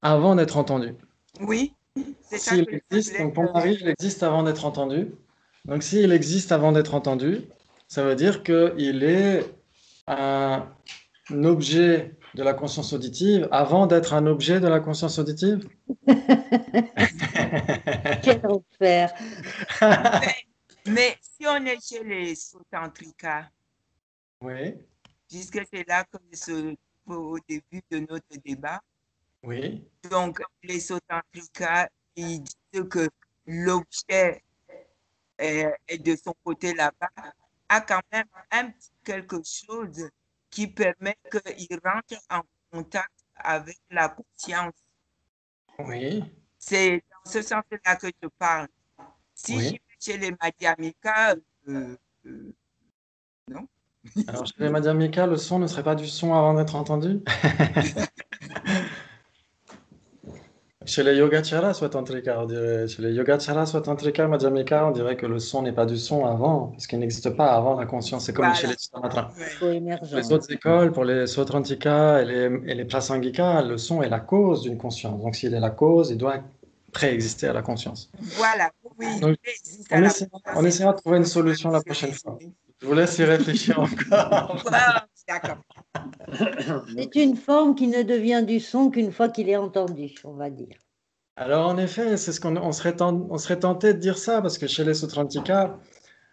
avant d'être entendu. Oui, c'est ça S'il que je existe, voulais. donc ton mari, il existe avant d'être entendu. Donc s'il existe avant d'être entendu, ça veut dire qu'il est un objet de la conscience auditive avant d'être un objet de la conscience auditive? Quel enfer. Mais si on est chez les Sotantrika, Oui, puisque c'est là que se trouve au début de notre débat, oui, donc les Sotantrika, ils disent que l'objet est de son côté là-bas, a quand même un petit quelque chose qui permet qu'il rentre en contact avec la conscience. oui, C'est dans ce sens-là que je parle. Si j'y oui. vais chez les Madhyamika, euh, non. Alors chez les Madhyamika, le son ne serait pas du son avant d'être entendu? Chez les Yogacaras Swatantrika, on dirait, chez les Yogacaras Swatantrika, Madhyamika, on dirait que le son n'est pas du son avant, puisqu'il n'existe pas avant la conscience. C'est comme chez Voilà. les Sutramatras. Ouais. Pour les Co-émergent. autres écoles, pour les Sautrantika et les Prasangika, le son est la cause d'une conscience. Donc s'il est la cause, il doit préexister à la conscience. Voilà. Oui, Donc il existe à on la essaiera, on conscience et essaiera de trouver une on va solution la se prochaine fois. résumer. Je vous laisse y réfléchir encore. Voilà, d'accord. C'est une forme qui ne devient du son qu'une fois qu'il est entendu, on va dire. Alors en effet, c'est ce on serait tenté de dire ça, parce que chez les Sautrantika,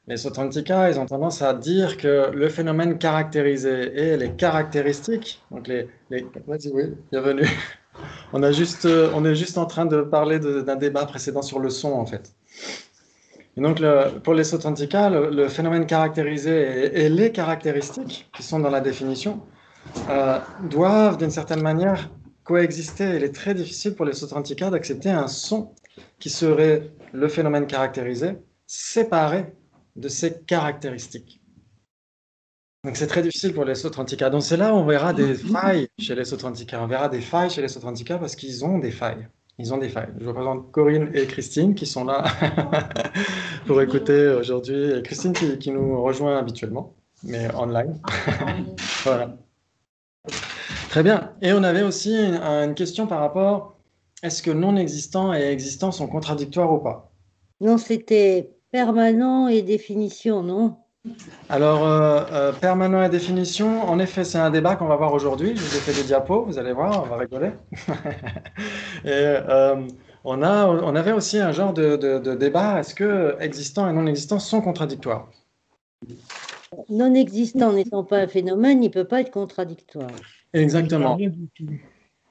ils ont tendance à dire que le phénomène caractérisé et les caractéristiques, donc vas-y, oui, bienvenue. On est juste en train de parler d'un débat précédent sur le son, en fait. Et donc, pour les Sautrantika, le phénomène caractérisé et les caractéristiques qui sont dans la définition doivent, d'une certaine manière, coexister. Il est très difficile pour les Sautrantika d'accepter un son qui serait le phénomène caractérisé, séparé de ses caractéristiques. Donc c'est très difficile pour les Sautrantika. Donc c'est là où on verra des failles chez les Sautrantika. On verra des failles chez les Sautrantika parce qu'ils ont des failles. Ils ont des failles. Je vous présente Corinne et Christine qui sont là pour écouter aujourd'hui. Et Christine qui nous rejoint habituellement, mais online. Voilà. Très bien. Et on avait aussi une question par rapport, est-ce que non existant et existant sont contradictoires ou pas? Non, c'était permanent et définition, non? Alors, permanent et définition, en effet, c'est un débat qu'on va voir aujourd'hui. Je vous ai fait des diapos, vous allez voir, on va rigoler. Et on avait aussi un genre de débat, est-ce que existant et non existant sont contradictoires? Non existant n'étant pas un phénomène, il ne peut pas être contradictoire. Exactement, Rien du tout.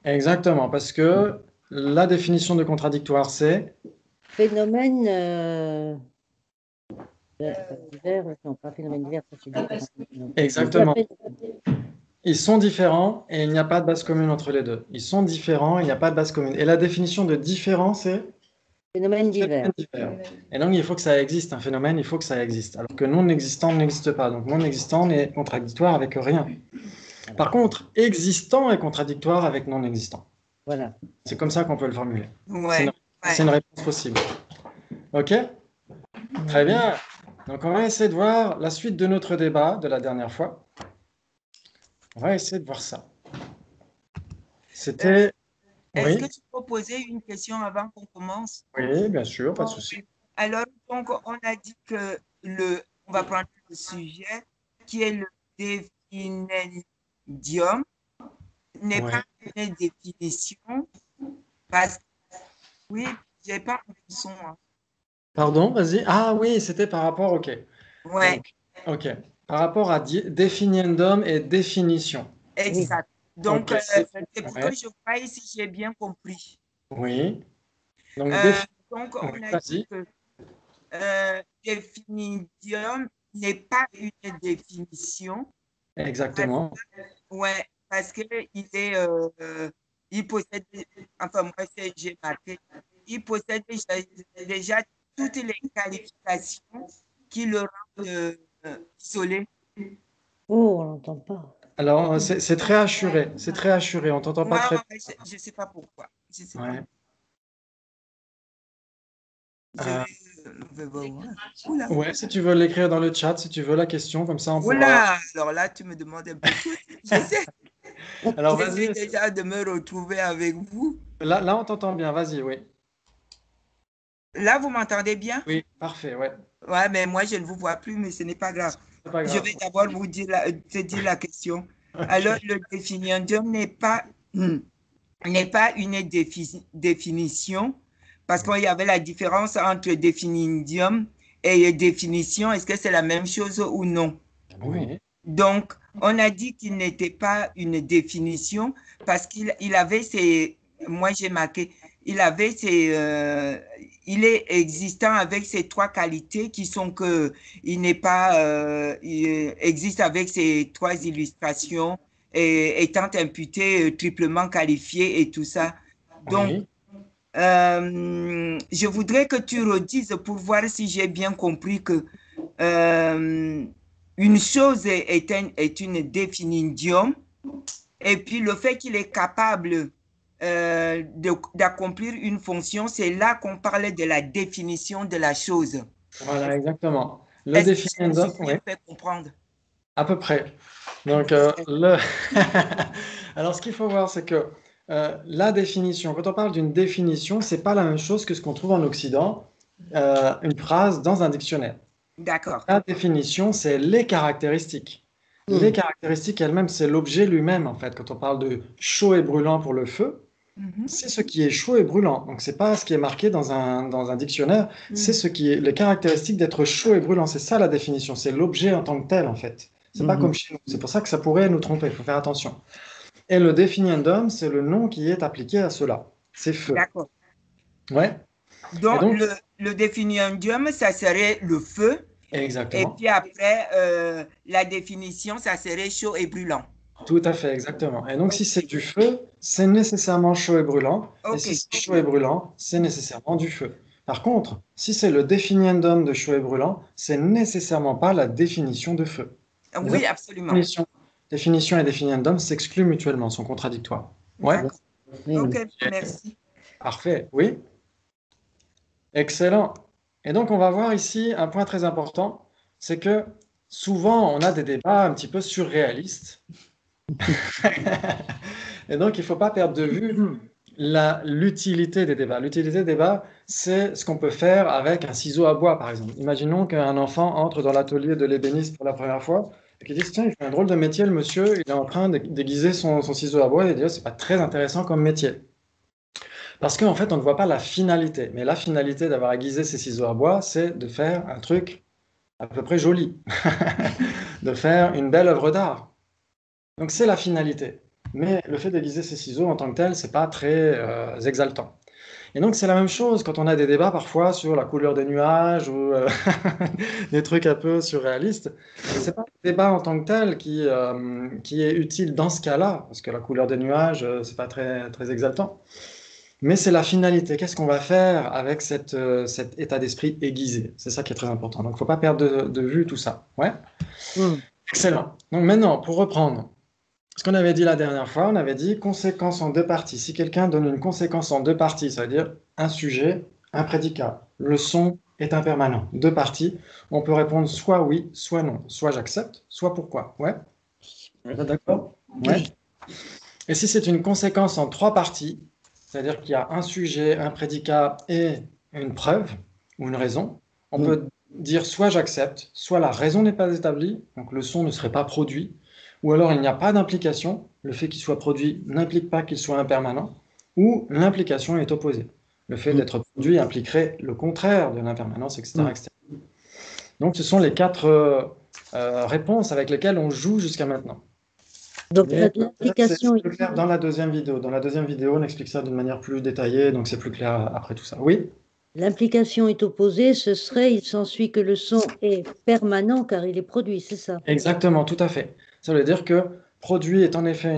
exactement, parce que la définition de contradictoire, c'est Phénomène divers, non pas phénomène divers, ça c'est différent. Non. exactement. Ils sont différents et il n'y a pas de base commune entre les deux. Ils sont différents, il n'y a pas de base commune. Et la définition de différent, c'est Phénomène divers. phénomène différent. Et donc, il faut que ça existe, un phénomène, il faut que ça existe. Alors que non existant n'existe pas. Donc, non existant n'est contradictoire avec rien. Par contre, existant est contradictoire avec non existant. Voilà. C'est comme ça qu'on peut le formuler. Ouais, C'est une réponse possible. OK? Très bien. Donc, on va essayer de voir la suite de notre débat de la dernière fois. On va essayer de voir ça. C'était... Est-ce Oui, que tu peux poser une question avant qu'on commence? oui, bien sûr, pas de souci. Alors, donc, on a dit que on va prendre le sujet qui est le définendium, n'est Oui. pas une définition, parce que, oui, j'ai pas le son. Hein. Pardon, vas-y. Ah oui, c'était par rapport, OK. Ouais, Donc, OK. Par rapport à definiendum et définition. exact. Donc, OK. c'est pour Ouais. que je voie si j'ai bien compris. Oui. Donc, Euh, donc, oui, on a dit vas-y. que définidium n'est pas une définition. Exactement. Ouais, parce que il possède, enfin moi j'ai marqué, il possède déjà toutes les qualifications qui le rendent isolé. Oh, on l'entend pas. Alors, c'est très assuré. C'est très assuré. On t'entend pas Moi, très je sais pas pourquoi. Je sais bien. pas. Ouais. Je vais voir. Oula. Ouais, si tu veux l'écrire dans le chat, si tu veux la question, comme ça on pourra. Oula, alors là, tu me demandes un peu plus. Je sais. Alors, vas-y. J'essaie déjà de me retrouver avec vous. Là, on t'entend bien. Vas-y, oui. Là, vous m'entendez bien? Oui, parfait, ouais. Ouais, mais moi, je ne vous vois plus, mais ce n'est pas grave. C'est pas Je grave. vais d'abord vous dire te dire la question. Alors, Ok. le définitum n'est pas une définition, parce qu'il y avait la différence entre définidium et définition. Est-ce que c'est la même chose ou non? Oui. Donc, on a dit qu'il n'était pas une définition parce qu'il avait moi j'ai marqué, il avait il est existant avec ces trois qualités qui sont que il n'est pas, il existe avec ces trois illustrations et étant imputé triplement qualifié et tout ça. Donc, Oui. je voudrais que tu redises pour voir si j'ai bien compris que euh, une chose est une définition et puis le fait qu'il est capable d'accomplir une fonction, c'est là qu'on parlait de la définition de la chose. Voilà, exactement. Le Est-ce que je me définiendum, suis oui, bien fait comprendre? à peu près. Donc, alors, ce qu'il faut voir, c'est que la définition, quand on parle d'une définition, c'est pas la même chose que ce qu'on trouve en Occident, une phrase dans un dictionnaire. D'accord. La définition, c'est les caractéristiques. Les Hmm. caractéristiques elles-mêmes, c'est l'objet lui-même, en fait. Quand on parle de chaud et brûlant pour le feu, Mhm. c'est ce qui est chaud et brûlant. Donc, c'est pas ce qui est marqué dans un dictionnaire, c'est ce qui est les caractéristiques d'être chaud et brûlant. C'est ça la définition, c'est l'objet en tant que tel, en fait. C'est pas Mhm. comme chez nous. C'est pour ça que ça pourrait nous tromper, il faut faire attention. Et le définiendum, c'est le nom qui est appliqué à cela. C'est feu. D'accord. Ouais. Et Donc, donc, le définidium, ça serait le feu. Et exactement. puis après, la définition, ça serait chaud et brûlant. Tout à fait, exactement. Et donc, si c'est OK. du feu, c'est nécessairement chaud et brûlant. Et si OK. c'est chaud et brûlant, c'est nécessairement du feu. Par contre, si c'est le définiendum de chaud et brûlant, c'est nécessairement pas la définition de feu. C'est-à-dire Oui, que absolument. définition et définiendum s'excluent mutuellement, sont contradictoires. Ouais, D'accord. Oui. OK, merci. parfait. Oui, excellent. Et donc, on va voir ici un point très important, c'est que souvent, on a des débats un petit peu surréalistes. Et donc, il ne faut pas perdre de vue l'utilité des débats. L'utilité des débats, c'est ce qu'on peut faire avec un ciseau à bois, par exemple. Imaginons qu'un enfant entre dans l'atelier de l'ébéniste pour la première fois et qu'il dise, tiens, il fait un drôle de métier, le monsieur, il est en train de déguiser son ciseau à bois et il dit, oh, c'est pas très intéressant comme métier. Parce qu'en fait, on ne voit pas la finalité. Mais la finalité d'avoir aiguisé ces ciseaux à bois, c'est de faire un truc à peu près joli, de faire une belle œuvre d'art. Donc c'est la finalité. Mais le fait d'aiguiser ces ciseaux en tant que tel, c'est pas très exaltant. Et donc c'est la même chose quand on a des débats parfois sur la couleur des nuages ou des trucs un peu surréalistes. C'est pas le débat en tant que tel qui est utile dans ce cas-là, parce que la couleur des nuages, c'est pas très, très exaltant. Mais c'est la finalité. Qu'est-ce qu'on va faire avec cet état d'esprit aiguisé? C'est ça qui est très important. Donc il ne faut pas perdre de vue tout ça. Ouais? Hmm. Excellent. Donc maintenant, pour reprendre. Ce qu'on avait dit la dernière fois, on avait dit conséquence en deux parties. Si quelqu'un donne une conséquence en deux parties, ça veut dire un sujet, un prédicat. Le son est impermanent. Deux parties. On peut répondre soit oui, soit non. Soit j'accepte, soit pourquoi. Ouais? Vous êtes d'accord? Ouais. Oui. Et si c'est une conséquence en trois parties, c'est-à-dire qu'il y a un sujet, un prédicat et une preuve ou une raison, on Hmm. peut dire soit j'accepte, soit la raison n'est pas établie, donc le son ne serait pas produit, ou alors il n'y a pas d'implication, le fait qu'il soit produit n'implique pas qu'il soit impermanent, ou l'implication est opposée. Le fait Hmm. d'être produit impliquerait le contraire de l'impermanence, etc., Hmm. etc. Donc ce sont les quatre réponses avec lesquelles on joue jusqu'à maintenant. Donc, Mais c'est l'implication, plus clair dans la deuxième vidéo. Dans la deuxième vidéo, on explique ça d'une manière plus détaillée, donc c'est plus clair après tout ça. Oui, l'implication est opposée, ce serait, il s'ensuit que le son est permanent car il est produit, c'est ça? exactement, tout à fait. Ça veut dire que produit est en effet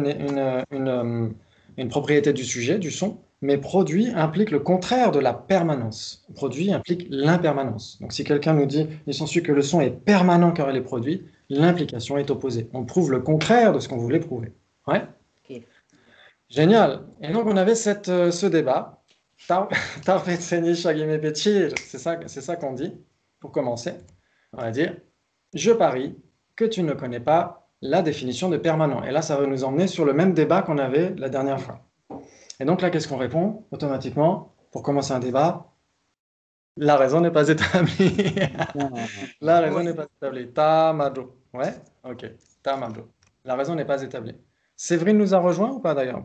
une propriété du sujet, du son, mais produit implique le contraire de la permanence. Produit implique l'impermanence. Donc si quelqu'un nous dit, il s'ensuit que le son est permanent car il est produit, l'implication est opposée. On prouve le contraire de ce qu'on voulait prouver. Ouais. Ok. Génial. Et donc, on avait ce débat. Tarpetseni Shagime Petit, c'est ça qu'on dit pour commencer. On va dire, je parie que tu ne connais pas la définition de permanent. Et là, ça va nous emmener sur le même débat qu'on avait la dernière fois. Et donc là, qu'est-ce qu'on répond automatiquement pour commencer un débat? La raison n'est pas établie. La raison n'est pas établie. Tamado. Ouais? Ok. Tamado. La raison n'est pas établie. Séverine nous a rejoint ou pas d'ailleurs?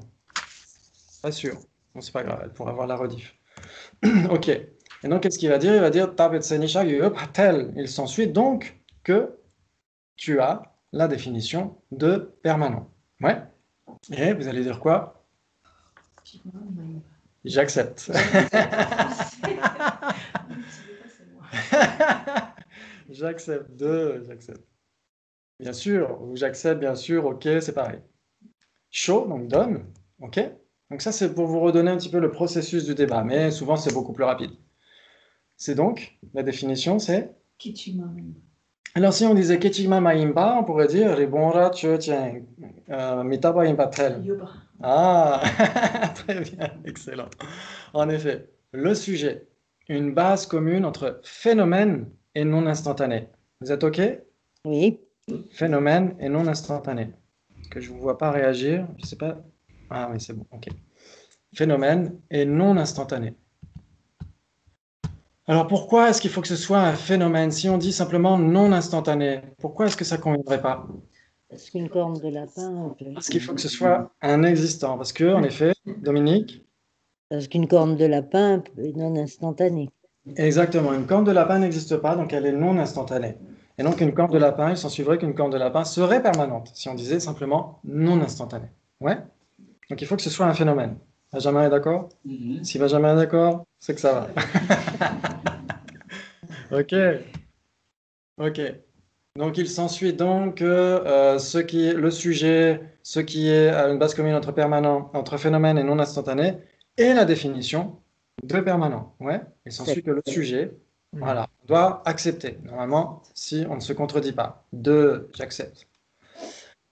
Pas sûr. Bon, c'est pas grave, elle pourra voir la rediff. Ok. Et donc, qu'est-ce qu'il va dire? Il va dire Tabetsenisha patel. Il s'ensuit donc que tu as la définition de permanent. Ouais. Et vous allez dire quoi? J'accepte. J'accepte. J'accepte. Bien sûr, ou j'accepte, bien sûr, ok, c'est pareil. Chaud, donc donne, ok? Donc ça, c'est pour vous redonner un petit peu le processus du débat, mais souvent, c'est beaucoup plus rapide. C'est donc, la définition, c'est? Kichima. Alors, si on disait Kechima Maimba, on pourrait dire Ribonra Chöchen Mitaba Imbatel. Yoba. Ah, très bien, excellent. En effet, le sujet, une base commune entre phénomène et non instantané. Vous êtes OK? Oui. Phénomène et non instantané. Que je ne vous vois pas réagir, je ne sais pas. Ah oui, c'est bon, OK. Phénomène et non instantané. Alors pourquoi est-ce qu'il faut que ce soit un phénomène? Si on dit simplement non instantané, pourquoi est-ce que ça ne conviendrait pas? Parce qu'une corne de lapin. Parce qu'il faut que ce soit un existant. Parce que, en effet, Dominique, Parce qu'une corne de lapin est non instantanée. exactement, une corne de lapin n'existe pas, donc elle est non instantanée. Et donc une corne de lapin, il s'en suivrait qu'une corne de lapin serait permanente, si on disait simplement non instantanée. Ouais? Donc il faut que ce soit un phénomène. Benjamin est d'accord? Si Benjamin est d'accord, c'est que ça va. Ok. Ok. Donc il s'ensuit donc le sujet, ce qui est une base commune entre permanent, entre phénomène et non instantané, et la définition de permanent. Ouais. Il s'ensuit que le sujet, voilà, on doit accepter. Normalement, si on ne se contredit pas. J'accepte.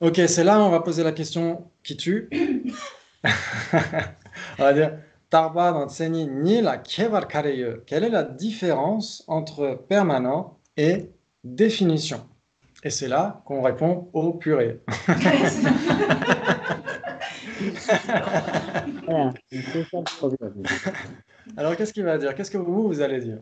Ok, c'est là où on va poser la question qui tue. On va dire Tarba no tseni ni la kebar kareyu. Quelle est la différence entre permanent et définition? Et c'est là qu'on répond au purée. Voilà, c'est ça le problème. Alors, qu'est-ce qu'il va dire? Qu'est-ce que vous allez dire?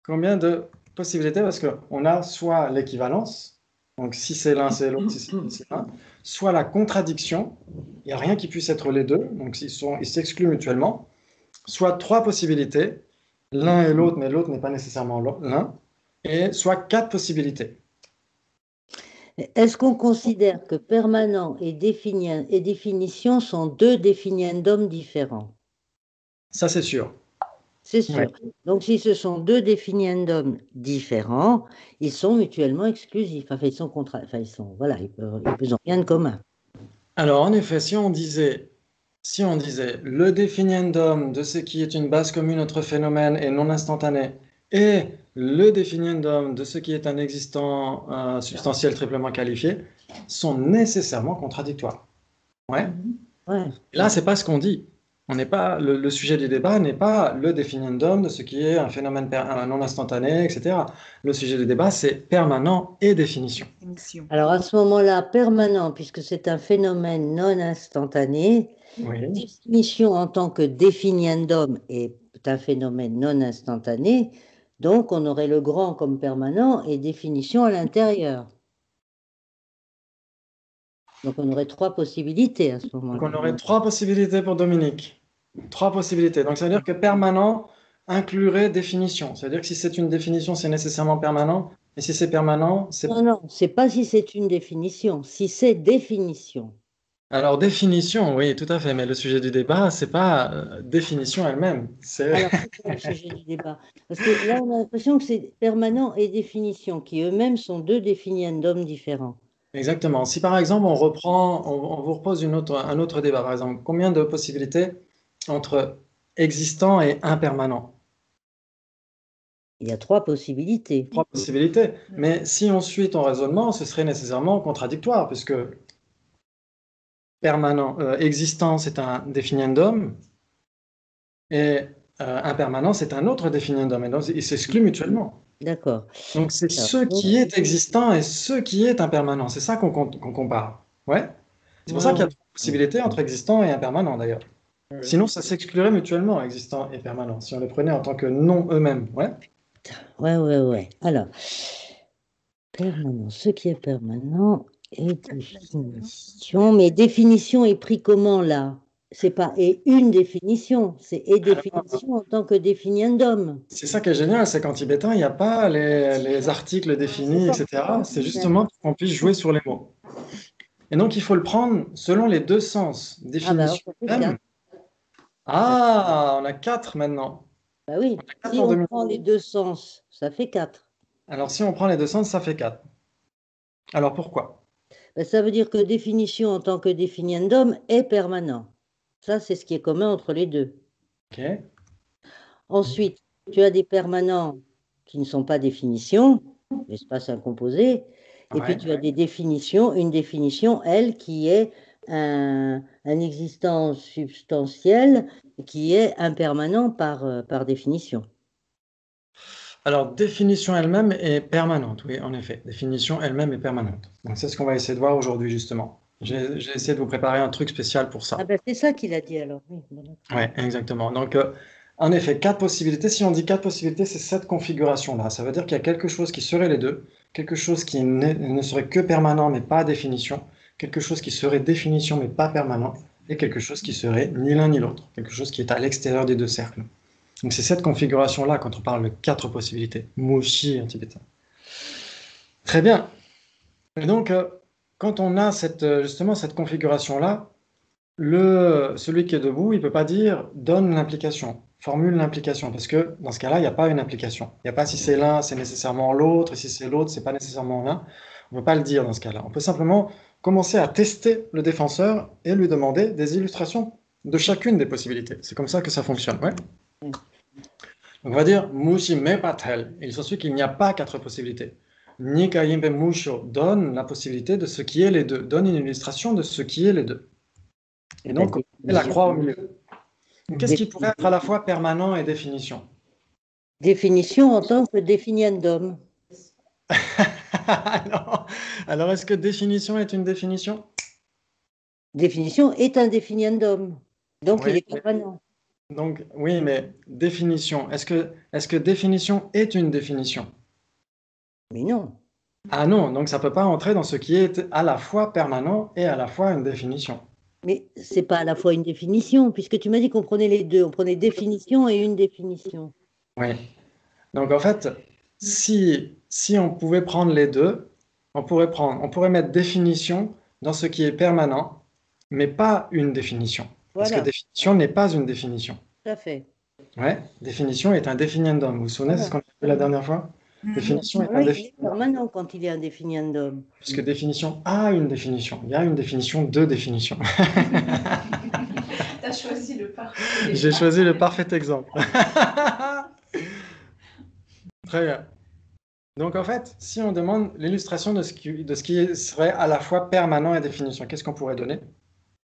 Combien de possibilités? Parce qu'on a soit l'équivalence, donc si c'est l'un, c'est l'autre, si c'est l'autre, c'est l'un, soit la contradiction, il n'y a rien qui puisse être les deux, donc ils s'excluent mutuellement, soit trois possibilités, l'un et l'autre, mais l'autre n'est pas nécessairement l'un, et soit quatre possibilités. Est-ce qu'on considère que permanent et définition sont deux définiendums différents? Ça, c'est sûr. C'est sûr. Ouais. Donc, si ce sont deux définiendums différents, ils sont mutuellement exclusifs. Enfin, ils sont voilà, ils n'ont rien de commun. Alors, en effet, si on disait le définiendum de ce qui est une base commune entre phénomène et non instantané et le définiendum de ce qui est un existant substantiel triplement qualifié sont nécessairement contradictoires. Ouais. Ouais. Là, c'est pas ce qu'on dit. On n'est pas le sujet du débat n'est pas le définiendum de ce qui est un phénomène non instantané, etc. Le sujet du débat, c'est permanent et définition. Alors à ce moment-là, permanent, puisque c'est un phénomène non instantané, Oui. définition en tant que définiendum est un phénomène non instantané, donc on aurait le grand comme permanent et définition à l'intérieur. Donc on aurait trois possibilités à ce moment-là. Donc on aurait trois possibilités pour Dominique. Trois possibilités. Donc ça veut dire que permanent inclurait définition. C'est-à-dire que si c'est une définition, c'est nécessairement permanent. Et si c'est permanent, c'est... Non, c'est pas si c'est une définition, si c'est définition. Alors définition, oui, tout à fait. Mais le sujet du débat, c'est pas définition elle-même. Alors c'est quoi le sujet du débat? Parce que là, on a l'impression que c'est permanent et définition, qui eux-mêmes sont deux définiendums différents. Exactement. Si par exemple on vous repose un autre débat, par exemple, combien de possibilités entre existant et impermanent? Il y a trois possibilités. Trois possibilités. Mais si on suit ton raisonnement, ce serait nécessairement contradictoire, puisque existant, c'est un définiendum, et impermanent, c'est un autre définiendum. Et donc, ils s'excluent mutuellement. D'accord. Donc, c'est Alors, ce qui est existant et ce qui est impermanent. C'est ça qu'on compare. Ouais. C'est pour ça qu'il y a ouais, trois possibilités entre existant et impermanent, d'ailleurs. Sinon, ça s'exclurait mutuellement, existant et permanent, si on les prenait en tant que non eux-mêmes. Ouais. ouais. Alors, permanent, ce qui est permanent et définition. Mais définition est pris comment là? C'est pas et une définition, c'est et Alors, définition en tant que définiendum. c'est ça qui est génial, c'est qu'en tibétain, il n'y a pas les articles définis, etc. C'est justement pour qu'on puisse jouer sur les mots. Et donc, il faut le prendre selon les deux sens. Ah bah alors Définition ça fait même. 4. Ah, on a quatre maintenant. Bah oui, Quatre si en on demi. prend les deux sens, ça fait 4. Alors, si on prend les deux sens, ça fait quatre. Alors, pourquoi? Ben, ça veut dire que définition en tant que définiendum est permanent. Ça, c'est ce qui est commun entre les deux. Ok. Ensuite, tu as des permanents qui ne sont pas définitions, l'espace incomposé, et puis Ouais. tu as des définitions, une définition, elle, qui est un existence substantielle, qui est impermanent par définition. Alors, définition elle-même est permanente, oui, en effet. Définition elle-même est permanente. Donc, c'est ce qu'on va essayer de voir aujourd'hui, justement. J'ai essayé de vous préparer un truc spécial pour Ah ça. ben c'est ça qu'il a dit alors. Oui, voilà. Oui, exactement. Donc, en effet, quatre possibilités. Si on dit quatre possibilités, c'est cette configuration-là. Ça veut dire qu'il y a quelque chose qui serait les deux, quelque chose qui ne serait que permanent mais pas définition, quelque chose qui serait définition mais pas permanent, et quelque chose qui serait ni l'un ni l'autre, quelque chose qui est à l'extérieur des deux cercles. Donc, c'est cette configuration-là quand on parle de quatre possibilités. Mushi en tibétain. Très bien. Et donc, quand on a justement cette configuration-là, celui qui est debout, il ne peut pas dire donne l'implication, formule l'implication, parce que dans ce cas-là, il n'y a pas une implication. Il n'y a pas si c'est l'un, c'est nécessairement l'autre, et si c'est l'autre, c'est pas nécessairement l'un. On ne peut pas le dire dans ce cas-là. On peut simplement commencer à tester le défenseur et lui demander des illustrations de chacune des possibilités. C'est comme ça que ça fonctionne. Ouais. Oui. Donc on va dire Mushi me patel. Il s'ensuit qu'il n'y a pas quatre possibilités. Nika Yimbe Musho donne la possibilité de ce qui est les deux, donne une illustration de ce qui est les deux. Et La donc, on met la définition. croix au milieu. Qu'est-ce qui pourrait Définition. être à la fois permanent et définition? Définition en tant que définiendum. Alors, alors, est-ce que définition est une définition? Définition est un définiendum. Donc, il Oui, est permanent. donc, oui, mais définition. Est-ce que définition est une définition? Mais non. Ah non, donc ça ne peut pas entrer dans ce qui est à la fois permanent et à la fois une définition. Mais c'est pas à la fois une définition, puisque tu m'as dit qu'on prenait les deux. On prenait définition et une définition. Oui. Donc en fait, si on pouvait prendre les deux, on pourrait mettre définition dans ce qui est permanent, mais pas une définition. Parce que Voilà, définition n'est pas une définition. tout à fait. Ouais, définition est un définiendum. Vous vous souvenez de ce Voilà. qu'on a vu la dernière fois? Définition est un Voilà, il est définiendum. permanent quand il est un définiendum. Puisque définition a une définition. Il y a une définition de définition. T'as choisi le parfait. J'ai choisi le parfait exemple. Très bien. Donc en fait, si on demande l'illustration de ce qui serait à la fois permanent et définition, qu'est-ce qu'on pourrait donner?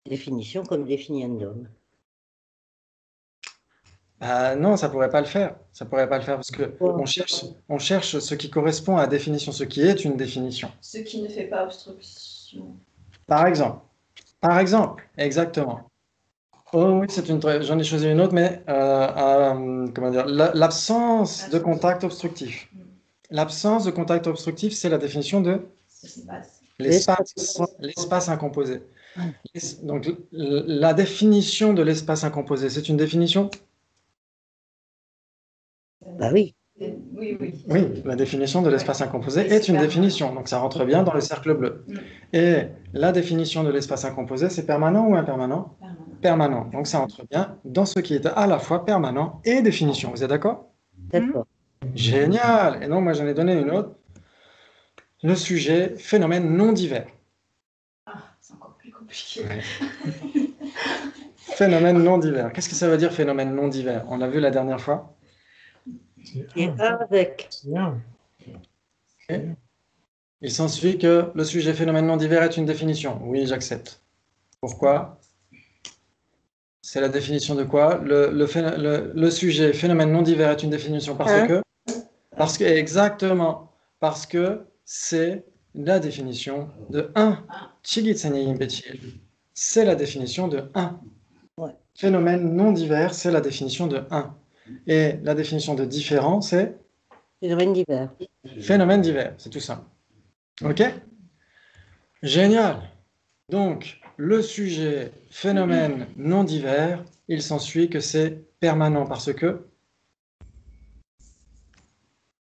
Définition comme définiendum. Non, ça pourrait pas le faire. Ça pourrait pas le faire parce que Pourquoi? on cherche ce qui correspond à définition, ce qui est une définition. Ce qui ne fait pas obstruction. Par exemple. Par exemple, exactement. Oh oui, j'en ai choisi une autre, mais comment dire, l'absence de contact obstructif. L'absence de contact obstructif, c'est la définition de Ce qui se passe. l'espace incomposé. Donc, la définition de l'espace incomposé, c'est une définition? Bah oui. Oui, oui. Oui, la définition de l'espace incomposé Et est c'est une permanent. définition, donc ça rentre bien dans le cercle bleu. Et la définition de l'espace incomposé, c'est permanent ou impermanent? Permanent. Permanent. Donc ça entre bien dans ce qui est à la fois permanent et définition. Vous êtes d'accord? D'accord. Génial! Et donc moi j'en ai donné une autre. Le sujet, phénomène non divers. Ah, c'est encore plus compliqué. Ouais. Phénomène non divers. Qu'est-ce que ça veut dire phénomène non divers? On l'a vu la dernière fois. Et avec. Ok. Il s'ensuit que le sujet phénomène non divers est une définition. Oui, j'accepte. Pourquoi? C'est la définition de quoi? Le sujet phénomène non divers est une définition parce Hein? que Exactement, parce que c'est la définition de 1. C'est la définition de 1. Ouais. Phénomène non divers, c'est la définition de 1. Et la définition de différent, c'est Phénomène divers. phénomène divers, c'est tout simple. OK? Génial. Donc, le sujet phénomène non divers, il s'ensuit que c'est permanent parce que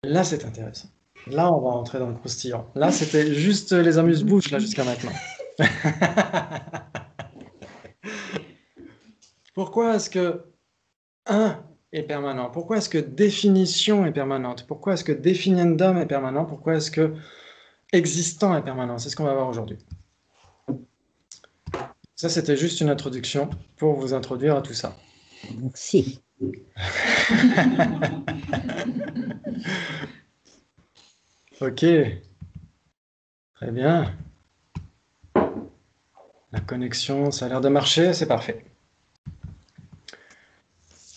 là, c'est intéressant. Là, on va entrer dans le croustillant. Là, c'était juste les amuse-bouches, là, jusqu'à maintenant. Pourquoi est-ce que 1 est permanent? Pourquoi est-ce que définition est permanente? Pourquoi est-ce que definiendum est permanent? Pourquoi est-ce que existant est permanent? C'est ce qu'on va voir aujourd'hui. Ça, c'était juste une introduction pour vous introduire à tout ça. Merci. Ok. Très bien. La connexion, ça a l'air de marcher, c'est parfait.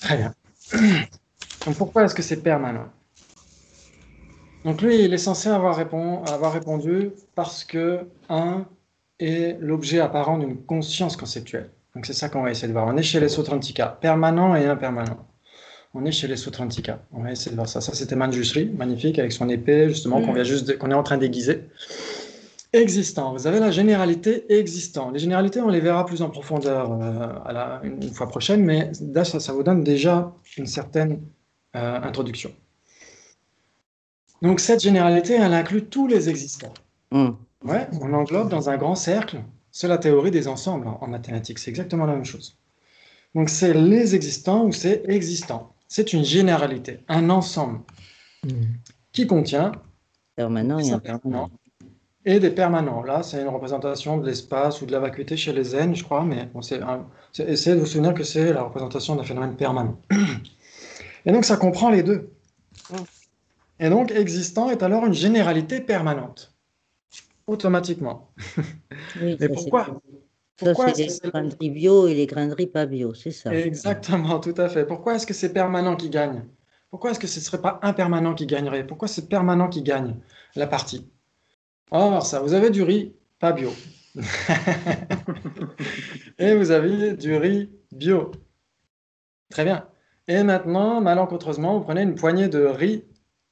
Très bien. Donc, pourquoi est-ce que c'est permanent? Donc, lui, il est censé avoir répondu parce que 1 est l'objet apparent d'une conscience conceptuelle. Donc, c'est ça qu'on va essayer de voir. On est chez les Sautrantika, permanent et impermanent. On est chez les Sautrantika. On va essayer de voir ça. Ça, c'était Manjushri, magnifique, avec son épée, justement, qu'on est en train d'aiguiser. Existant. Vous avez la généralité existant. Les généralités, on les verra plus en profondeur une fois prochaine, mais là, ça vous donne déjà une certaine introduction. Donc, cette généralité, elle inclut tous les existants. Ouais, on englobe dans un grand cercle. C'est la théorie des ensembles en mathématiques. C'est exactement la même chose. Donc, c'est les existants ou c'est existant. C'est une généralité, un ensemble qui contient Permanent des et impermanents et des permanents. Là, c'est une représentation de l'espace ou de la vacuité chez les zen, je crois, mais essayez de vous souvenir que c'est la représentation d'un phénomène permanent. Et donc, ça comprend les deux. Et donc, existant est alors une généralité permanente, automatiquement. Oui, mais pourquoi? Pourquoi c'est les graineries bio et les graineries pas bio, c'est ça. Exactement, tout à fait. Pourquoi est-ce que c'est permanent qui gagne? Pourquoi est-ce que ce ne serait pas impermanent qui gagnerait? Pourquoi c'est permanent qui gagne la partie? Alors ça, vous avez du riz pas bio. Et vous avez du riz bio. Très bien. Et maintenant, malencontreusement, vous prenez une poignée de riz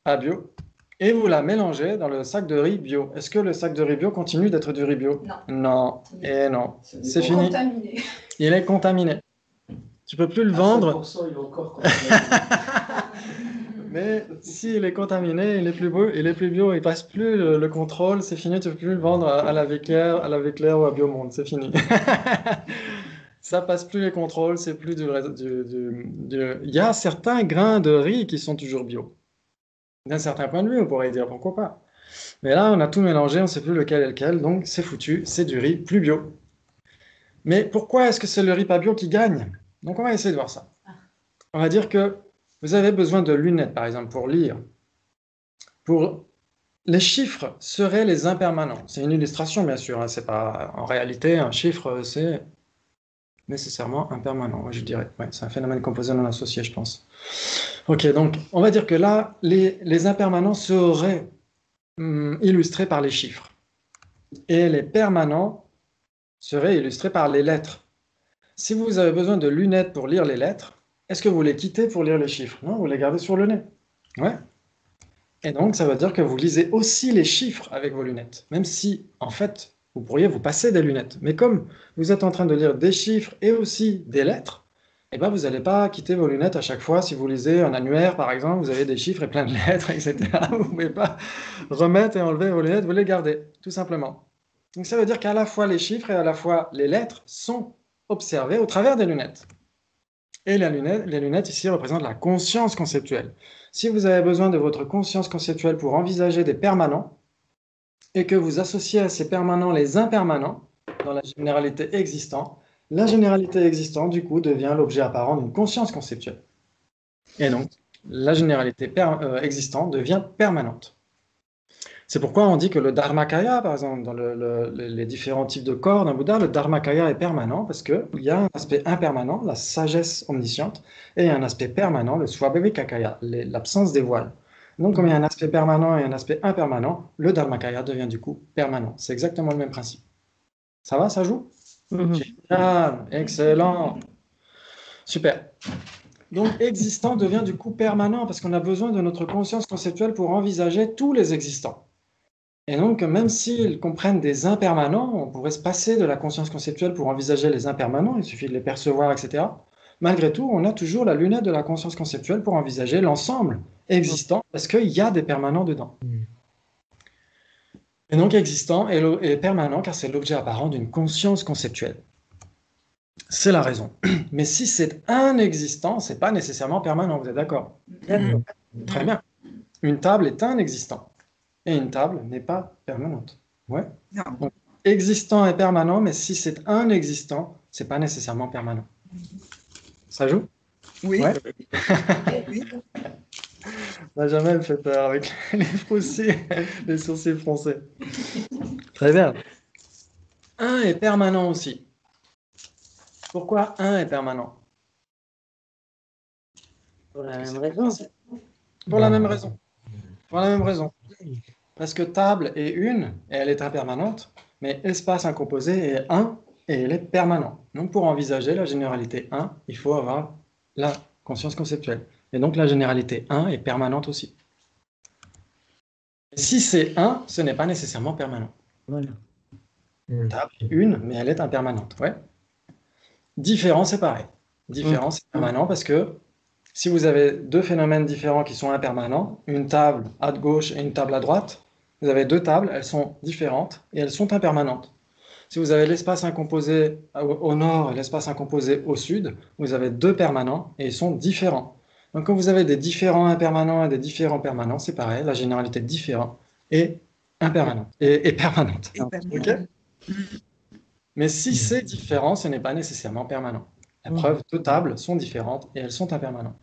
pas bio et vous la mélangez dans le sac de riz bio. Est-ce que le sac de riz bio continue d'être du riz bio? Non. Non. Et non. C'est fini. Contaminé. Il est contaminé. Tu peux plus le vendre. 100%, il est encore contaminé. Mais s'il est contaminé, il est plus beau, il est plus bio, il passe plus le contrôle, c'est fini, tu peux plus le vendre à la Véclair ou à Biomonde, c'est fini. Ça passe plus les contrôles, c'est plus Il y a certains grains de riz qui sont toujours bio. D'un certain point de vue, on pourrait dire pourquoi pas. Mais là, on a tout mélangé, on ne sait plus lequel est lequel, donc c'est foutu, c'est du riz plus bio. Mais pourquoi est-ce que c'est le riz pas bio qui gagne? Donc on va essayer de voir ça. On va dire que vous avez besoin de lunettes, par exemple, pour lire. Les chiffres seraient les impermanents. C'est une illustration, bien sûr. Hein. C'est pas... En réalité, un chiffre, c'est nécessairement impermanent, je dirais. Ouais, c'est un phénomène composé non associé, je pense. Ok, donc on va dire que là, les impermanents seraient illustrés par les chiffres. Et les permanents seraient illustrés par les lettres. Si vous avez besoin de lunettes pour lire les lettres, est-ce que vous les quittez pour lire les chiffres? Non, vous les gardez sur le nez. Ouais. Et donc, ça veut dire que vous lisez aussi les chiffres avec vos lunettes, même si, en fait, vous pourriez vous passer des lunettes. Mais comme vous êtes en train de lire des chiffres et aussi des lettres, eh ben, vous n'allez pas quitter vos lunettes à chaque fois. Si vous lisez un annuaire, par exemple, vous avez des chiffres et plein de lettres, etc. Vous ne pouvez pas remettre et enlever vos lunettes, vous les gardez, tout simplement. Donc, ça veut dire qu'à la fois les chiffres et à la fois les lettres sont observés au travers des lunettes. Et les lunettes ici représentent la conscience conceptuelle. Si vous avez besoin de votre conscience conceptuelle pour envisager des permanents, et que vous associez à ces permanents les impermanents, dans la généralité existante, la généralité existante, du coup, devient l'objet apparent d'une conscience conceptuelle. Et donc, la généralité existante devient permanente. C'est pourquoi on dit que le Dharmakaya, par exemple, dans les différents types de corps d'un Bouddha, le Dharmakaya est permanent parce qu'il y a un aspect impermanent, la sagesse omnisciente, et un aspect permanent, le Swabhavikakaya, l'absence des voiles. Donc, comme il y a un aspect permanent et un aspect impermanent, le Dharmakaya devient du coup permanent. C'est exactement le même principe. Ça va, ça joue? Mhm. Génial, excellent, super. Donc, existant devient du coup permanent parce qu'on a besoin de notre conscience conceptuelle pour envisager tous les existants. Et donc, même s'ils comprennent des impermanents, on pourrait se passer de la conscience conceptuelle pour envisager les impermanents, il suffit de les percevoir, etc. Malgré tout, on a toujours la lunette de la conscience conceptuelle pour envisager l'ensemble existant parce qu'il y a des permanents dedans. Et donc, existant est permanent car c'est l'objet apparent d'une conscience conceptuelle. C'est la raison. Mais si c'est un existant, c'est pas nécessairement permanent, vous êtes d'accord? D'accord. Très bien. Une table est un existant. Et une table n'est pas permanente. Ouais. Non. Donc, existant est permanent, mais si c'est un existant, c'est pas nécessairement permanent. Ça joue? Oui. Ouais. Oui. Benjamin me fait peur avec les sourcils, les sourcils froncés. Très bien. Un est permanent aussi. Pourquoi un est permanent? Pour la même raison. Pour la même raison. Pour la même raison. Parce que table est une, et elle est impermanente, mais espace incomposé est un, et elle est permanent. Donc pour envisager la généralité 1, il faut avoir la conscience conceptuelle. Et donc la généralité 1 est permanente aussi. Si c'est 1, ce n'est pas nécessairement permanent. Voilà. Table est une, mais elle est impermanente. Ouais. Différent, c'est pareil. Différent, c'est permanent parce que si vous avez deux phénomènes différents qui sont impermanents, une table à gauche et une table à droite, vous avez deux tables, elles sont différentes et elles sont impermanentes. Si vous avez l'espace incomposé au nord et l'espace incomposé au sud, vous avez deux permanents et ils sont différents. Donc quand vous avez des différents impermanents et des différents permanents, c'est pareil, la généralité de différent est impermanente et permanente. Et Ok? Mais si c'est différent, ce n'est pas nécessairement permanent. La preuve, deux tables sont différentes et elles sont impermanentes.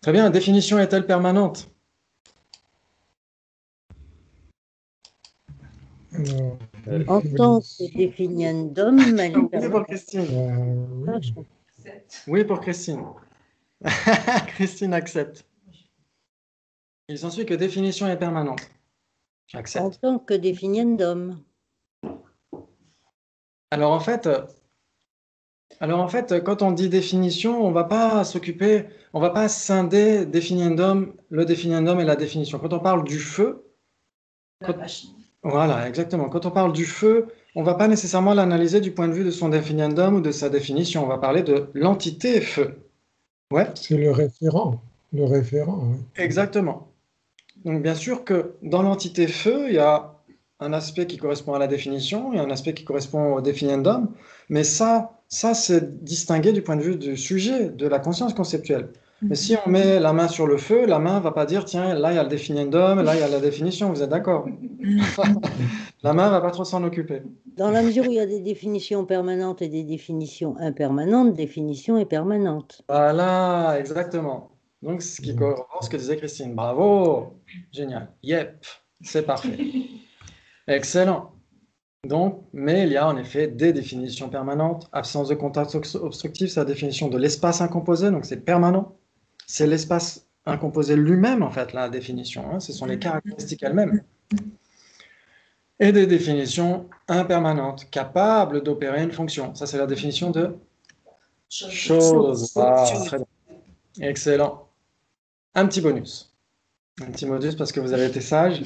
Très bien, la définition est-elle permanente? En tant que définiendum, elle est Oui, pour permanente. Christine. Oui, pour Christine. Christine accepte. Il s'ensuit que définition est permanente. En J'accepte. tant que définiendum. Alors en fait, quand on dit définition, on va pas s'occuper, on va pas scinder définiendum, le définiendum et la définition. Quand on parle du feu, voilà, exactement. Quand on parle du feu, on va pas nécessairement l'analyser du point de vue de son définiendum ou de sa définition. On va parler de l'entité feu. Ouais. C'est le référent. Le référent, oui. Exactement. Donc bien sûr que dans l'entité feu, il y a un aspect qui correspond à la définition et un aspect qui correspond au définiendum, mais ça c'est distingué du point de vue du sujet, de la conscience conceptuelle. Mais si on met la main sur le feu, la main va pas dire, tiens, là il y a le définiendum, là il y a la définition, vous êtes d'accord? La main va pas trop s'en occuper. Dans la mesure où il y a des définitions permanentes et des définitions impermanentes, définition est permanente. Voilà, exactement. Donc, ce qui corrobore ce que disait Christine. Bravo! Génial. Yep, c'est parfait. Excellent. Donc, mais il y a en effet des définitions permanentes. Absence de contact obstructif, c'est la définition de l'espace incomposé, donc c'est permanent. C'est l'espace incomposé lui-même, en fait, la définition. Hein. Ce sont les caractéristiques elles-mêmes. Et des définitions impermanentes, capables d'opérer une fonction. Ça, c'est la définition de chose. Ah, très bien. Excellent. Un petit bonus. Un petit bonus parce que vous avez été sage.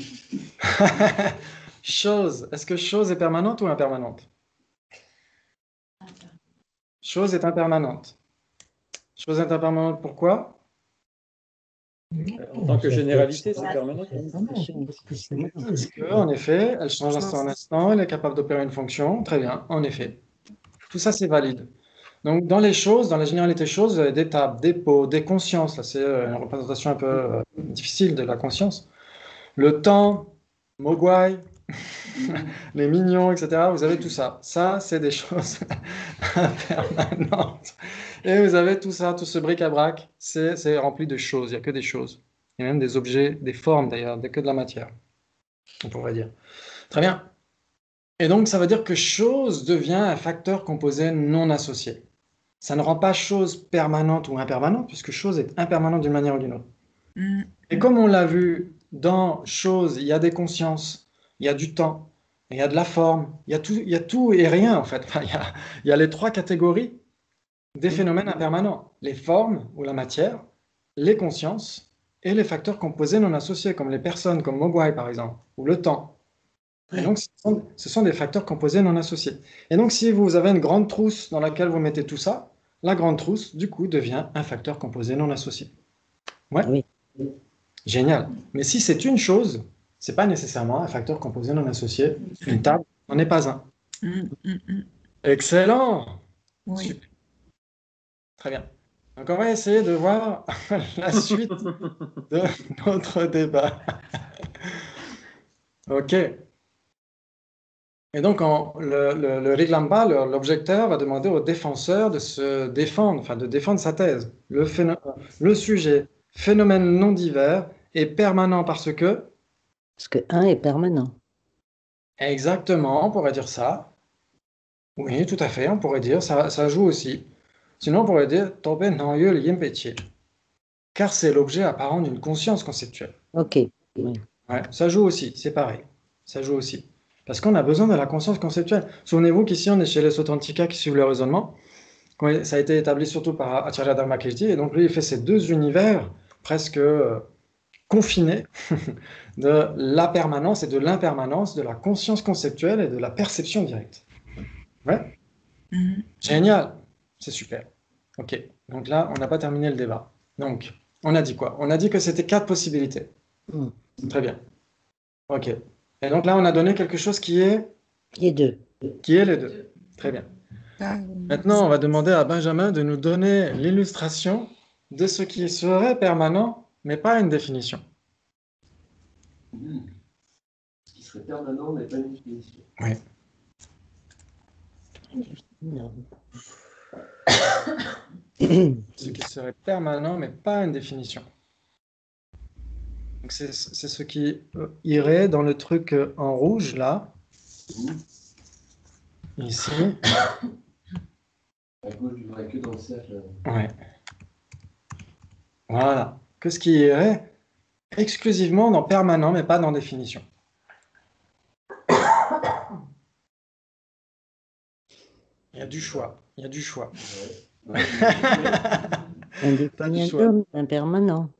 Chose. Est-ce que chose est permanente ou impermanente? Chose est impermanente. Chose est impermanente, pourquoi? En tant que généralité, c'est permanent. Parce que, en effet, elle change d'instant en instant, elle est capable d'opérer une fonction. Très bien, en effet. Tout ça, c'est valide. Donc, dans les choses, dans la généralité choses, vous avez des tables, des pots, des consciences. Là, c'est une représentation un peu difficile de la conscience. Le temps, Mogwai, les mignons, etc. Vous avez tout ça. Ça, c'est des choses impermanentes. Et vous avez tout ça, tout ce bric-à-brac, c'est rempli de choses. Il n'y a que des choses. Il y a même des objets, des formes d'ailleurs, que de la matière, on pourrait dire. Très bien. Et donc, ça veut dire que chose devient un facteur composé non associé. Ça ne rend pas chose permanente ou impermanente, puisque chose est impermanente d'une manière ou d'une autre. Mm. Et comme on l'a vu dans choses, il y a des consciences, il y a du temps, il y a de la forme, il y a tout et rien en fait. Enfin, il y a les trois catégories des phénomènes impermanents. Les formes ou la matière, les consciences et les facteurs composés non associés, comme les personnes, comme Mogwai par exemple, ou le temps. Et donc, ce sont des facteurs composés non associés. Et donc, si vous avez une grande trousse dans laquelle vous mettez tout ça, la grande trousse, du coup, devient un facteur composé non associé. Ouais, Oui. génial. Mais si c'est une chose, c'est pas nécessairement un facteur composé non associé. Une table n'en est pas un. Mm, mm, mm. Excellent. Oui. Super. Très bien. Donc, on va essayer de voir la suite de notre débat. OK. Et donc, le Riglampa, l'objecteur, va demander au défenseur de se défendre, enfin de défendre sa thèse. Le sujet, phénomène non divers, est permanent parce que, Parce que un est permanent. exactement, on pourrait dire ça. Oui, tout à fait, on pourrait dire, ça joue aussi. Sinon, on pourrait dire, Tobe no yu yinpechi, car c'est l'objet apparent d'une conscience conceptuelle. Ok. Oui. Ouais, ça joue aussi, c'est pareil. Ça joue aussi. Parce qu'on a besoin de la conscience conceptuelle. Souvenez-vous qu'ici, on est chez les Sotrantika qui suivent le raisonnement. Ça a été établi surtout par Acharya Dharmakirti. Et donc, lui, il fait ces deux univers presque confinés de la permanence et de l'impermanence, de la conscience conceptuelle et de la perception directe. Ouais, Mm. génial. C'est super. OK. Donc là, on n'a pas terminé le débat. Donc, on a dit quoi? On a dit que c'était 4 possibilités. Mm. Très bien. OK. Et donc là, on a donné quelque chose Les deux. qui est les deux. Très bien. Ça, Maintenant, on va demander à Benjamin de nous donner l'illustration de ce qui serait permanent, mais pas une définition. Ce qui serait permanent, mais pas une définition. Oui. Non. Ce qui serait permanent, mais pas une définition. Donc c'est ce qui irait dans le truc en rouge, là. Ici. À gauche du vrai que dans le cercle. Ouais. Voilà. Que ce qui irait exclusivement dans permanent, mais pas dans définition. Il y a du choix. Il y a du choix. Ouais. Un T'as du choix. définiendum, un permanent.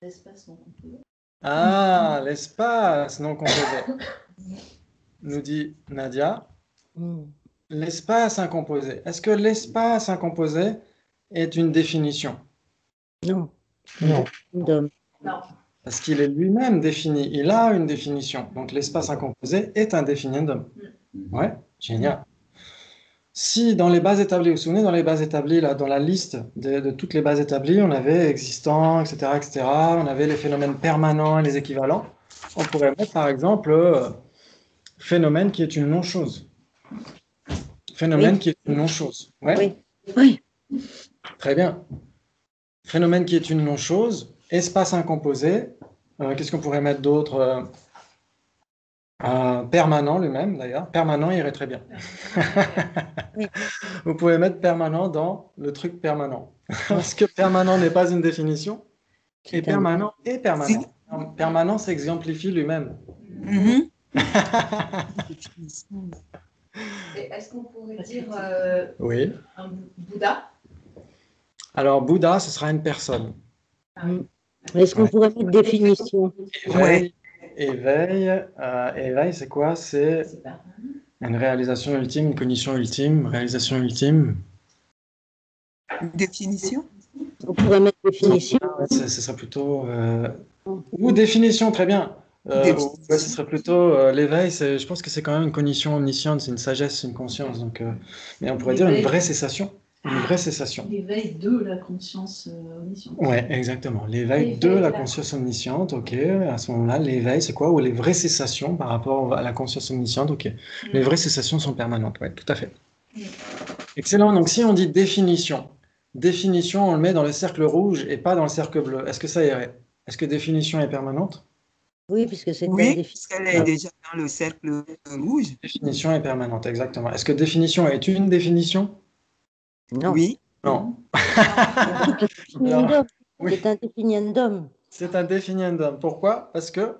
L'espace non composé. Ah, l'espace non composé. Nous dit Nadia. Mm. L'espace incomposé. Est-ce que l'espace incomposé est une définition? Non. Non. Définiendum. Non. Parce qu'il est lui-même défini. Il a une définition. Donc l'espace incomposé est un définiendum. Ouais, génial. Si dans les bases établies, vous vous souvenez, dans les bases établies, là, dans la liste de toutes les bases établies, on avait existant, etc., etc., on avait les phénomènes permanents et les équivalents. On pourrait mettre par exemple phénomène qui est une non-chose. Phénomène Oui. qui est une non-chose. Ouais, Oui. Oui. très bien. Phénomène qui est une non-chose, espace incomposé. Qu'est-ce qu'on pourrait mettre d'autre? Permanent lui-même, d'ailleurs. Permanent irait très bien. Oui. Vous pouvez mettre permanent dans le truc permanent. Parce que permanent n'est pas une définition. Et C'est un- permanent est permanent. Permanent s'exemplifie lui-même. Mhm. Et est-ce qu'on pourrait dire Oui. un Bouddha? Alors, Bouddha, ce sera une personne. Est-ce qu'on Ouais. pourrait mettre définition? Éveil, éveil, c'est quoi? C'est C'est pas. une réalisation ultime, une cognition ultime, réalisation ultime. Définition? On pourrait mettre définition. Ouais, ce serait plutôt... Ou définition, très bien. Définition. Ouais, ce serait plutôt l'éveil, je pense que c'est quand même une cognition omnisciente, c'est une sagesse, une conscience. Donc, mais on pourrait dire une L'éveil. vraie cessation. Une vraie cessation. L'éveil de la conscience omnisciente. Ouais, exactement. L'éveil L'éveil de de la la conscience omnisciente, ok. À ce moment-là, l'éveil, c'est quoi? Ou les vraies cessations par rapport à la conscience omnisciente, ok. Les vraies cessations sont permanentes, ouais, tout à fait. Excellent. Donc, si on dit définition, définition, on le met dans le cercle rouge et pas dans le cercle bleu. Est-ce que ça irait? Est-ce que définition est permanente? Oui, puisque c'est un Oui, définition. puisqu'elle est déjà dans le cercle rouge. Définition est permanente, exactement. Est-ce que définition est une définition? Non. Oui. Non. Définiendum. Oui. C'est un définiendum. C'est un définiendum. Pourquoi? Parce que,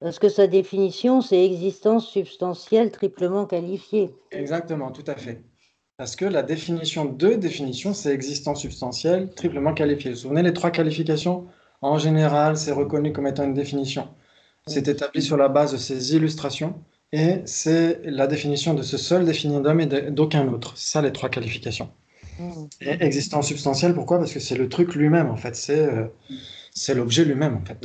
Parce que sa définition, c'est existence substantielle triplement qualifiée. exactement, tout à fait. Parce que la définition de définition, c'est existence substantielle triplement qualifiée. Vous vous souvenez, les trois qualifications, en général, c'est reconnu comme étant une définition. C'est établi sur la base de ces illustrations et c'est la définition de ce seul définiendum et d'aucun autre. C'est ça les trois qualifications. Et existence substantielle, pourquoi? Parce que c'est le truc lui-même, en fait. C'est l'objet lui-même, en fait.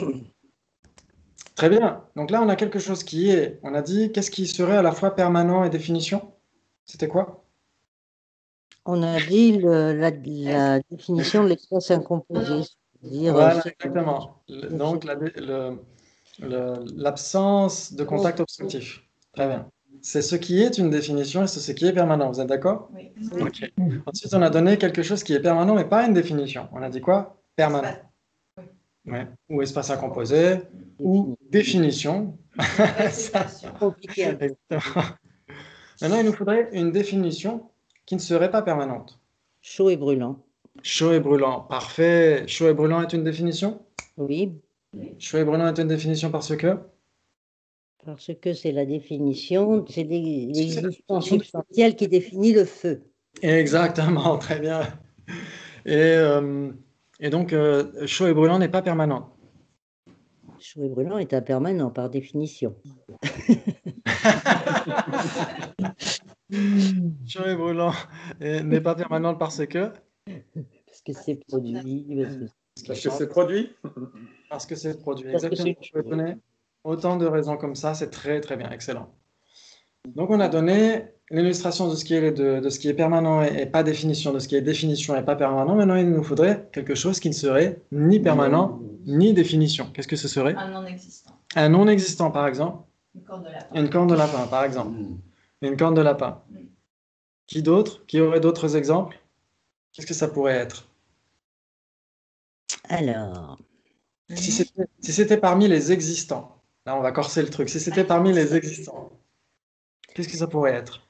Très bien. Donc là, on a quelque chose qui est, on a dit, qu'est-ce qui serait à la fois permanent et définition? C'était quoi? On a dit la définition de l'espace incomposé. C'est-à-dire, Voilà, exactement. Donc, l'absence de contact obstructif. Très bien. C'est ce qui est une définition et c'est ce qui est permanent. Vous êtes d'accord? Oui. Ok. Ensuite, on a donné quelque chose qui est permanent mais pas une définition. On a dit quoi? Permanent. Ouais. Ou espace incomposé, ou définition. compliqué. Exactement. Maintenant, il nous faudrait une définition qui ne serait pas permanente. Chaud et brûlant. Chaud et brûlant. Parfait. Chaud et brûlant est une définition? Oui, Chaud et brûlant est une définition parce que? parce que c'est la définition, c'est l'existence substantielle qui définit le feu. Exactement, très bien. Et donc, chaud et brûlant n'est pas permanent. Chaud et brûlant est impermanent par définition. Chaud et brûlant n'est pas permanent parce que? Parce que c'est produit, Parce que c'est produit. Parce que c'est produit. Parce que Exactement. c'est- Je peux donner autant de raisons comme ça, c'est très très bien, excellent. Donc on a donné l'illustration de ce qui est, de ce qui est permanent et pas définition, de ce qui est définition et pas permanent. Maintenant, il nous faudrait quelque chose qui ne serait ni permanent ni définition. Qu'est-ce que ce serait? Un non-existant. Un non existant, par exemple. Une corne de lapin. Une corne de lapin, par exemple. Une corne de lapin. Qui d'autre? Qui aurait d'autres exemples? Qu'est-ce que ça pourrait être? Alors, Si c'était parmi les existants, là on va corser le truc, si c'était parmi les existants, qu'est-ce que ça pourrait être?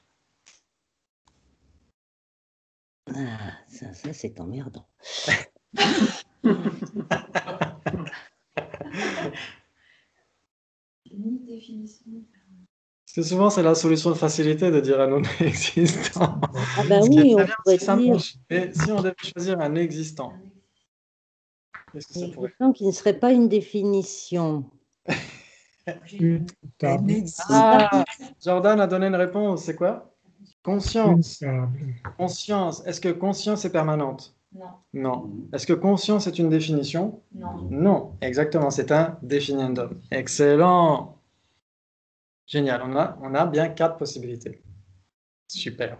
ça c'est emmerdant. Ni définition. Parce que souvent c'est la solution de facilité de dire un non existant. Ah ben Ce qui est oui, très on bien, pourrait c'est ça dire marche. Et si on devait choisir un existant, qu'est-ce que ça pourrait être? l'existant qui ne serait pas une définition. Immutable. Ah, Jordan a donné une réponse, c'est quoi? Conscience. Immutable. Conscience. Est-ce que conscience est permanente? Non. Non. Est-ce que conscience est une définition? Non. Non. Exactement, c'est un définiendum. Excellent. Génial, on a bien 4 possibilités. Super.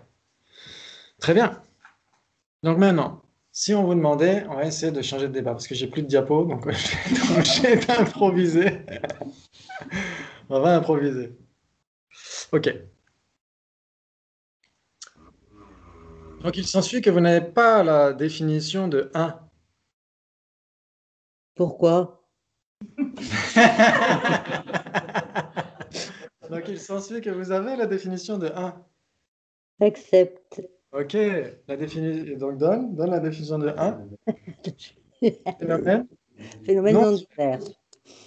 Très bien. Donc maintenant, si on vous demandait, on va essayer de changer de débat parce que j'ai plus de diapos, donc je vais être obligé d'improviser. On va improviser. Ok. Donc il s'ensuit que vous n'avez pas la définition de 1. Pourquoi? Donc il s'ensuit que vous avez la définition de 1. Accepte. Ok. Donc donne la définition de 1. Phénomène. Phénomène Non. non divers.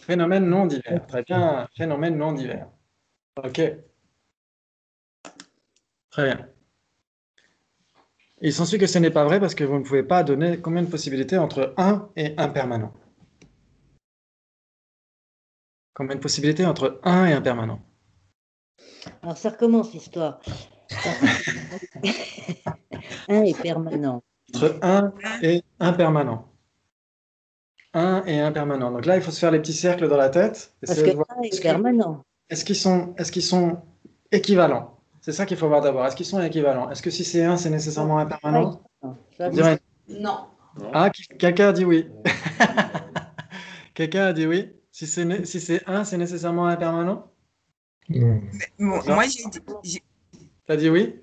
Phénomène non divers. Très bien. Phénomène non divers. Ok. Très bien. Il s'ensuit que ce n'est pas vrai parce que vous ne pouvez pas donner combien de possibilités entre 1 et impermanent. Combien de possibilités entre 1 et impermanent? Alors ça recommence l'histoire. 1 est permanent. Entre 1 et impermanent. 1 et impermanent. Donc là, il faut se faire les petits cercles dans la tête. Parce Essayer que de voir, 1 est permanent. est-ce qu'ils sont équivalents? C'est ça qu'il faut voir d'abord. Est-ce qu'ils sont équivalents? Est-ce que si c'est 1, c'est nécessairement impermanent? Ça, On dirait- Non. Ah, quelqu'un a dit oui. Quelqu'un a dit oui. Si c'est 1, c'est nécessairement impermanent? Non. Moi, T'as dit oui?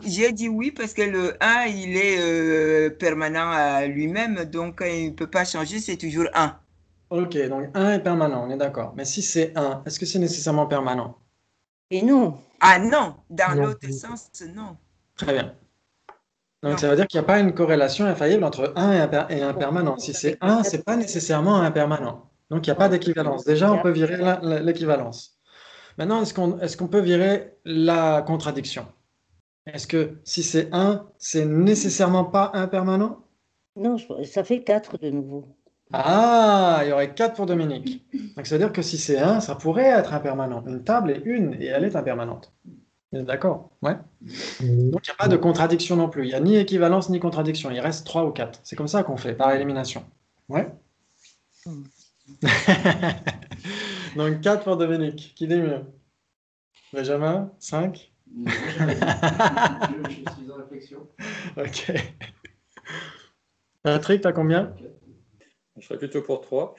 j'ai dit oui parce que le 1, il est permanent à lui-même, donc il ne peut pas changer, c'est toujours 1. Ok, donc 1 est permanent, on est d'accord. Mais si c'est 1, est-ce que c'est nécessairement permanent? Et non. Ah non, dans Non l'autre plus. sens, non. Très bien. Donc, Non. ça veut dire qu'il n'y a pas une corrélation infaillible entre un et un permanent. Si c'est un, ce n'est pas nécessairement un permanent. Donc, il n'y a pas d'équivalence. Déjà, on peut virer l'équivalence. Maintenant, est-ce qu'on peut virer la contradiction? Est-ce que si c'est un, c'est nécessairement pas un permanent? Non, ça fait 4 de nouveau. Ah, il y aurait 4 pour Dominique. Donc, ça veut dire que si c'est un, ça pourrait être un permanent. Une table est une et elle est impermanente. Vous êtes d'accord? Ouais. Donc, il n'y a pas de contradiction non plus. Il n'y a ni équivalence ni contradiction. Il reste 3 ou 4. C'est comme ça qu'on fait, par élimination. Ouais. Donc, 4 pour Dominique. Qui dit mieux? Benjamin? 5? Non, je suis en réflexion. Ok. Patrick, t'as combien? Je serais plutôt pour 3.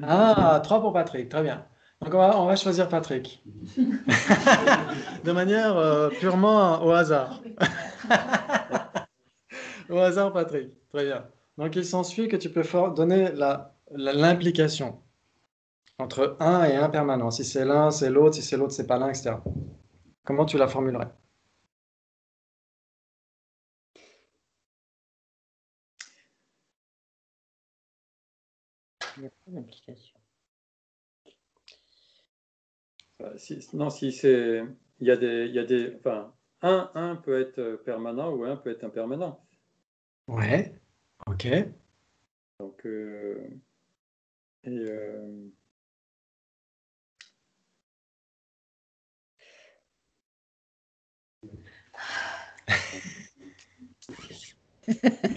Ah, 3 pour Patrick. Très bien. Donc, on va choisir Patrick. De manière purement au hasard. Au hasard, Patrick. Très bien. Donc, il s'ensuit que tu peux donner l'implication entre un et un permanent. Si c'est l'un, c'est l'autre. Si c'est l'autre, c'est pas l'un, etc. Comment tu la formulerais? Il n'y a pas d'implication. Non, si c'est. Il y a des. Enfin, un peut être permanent ou un peut être impermanent. Ouais. Ok. Donc,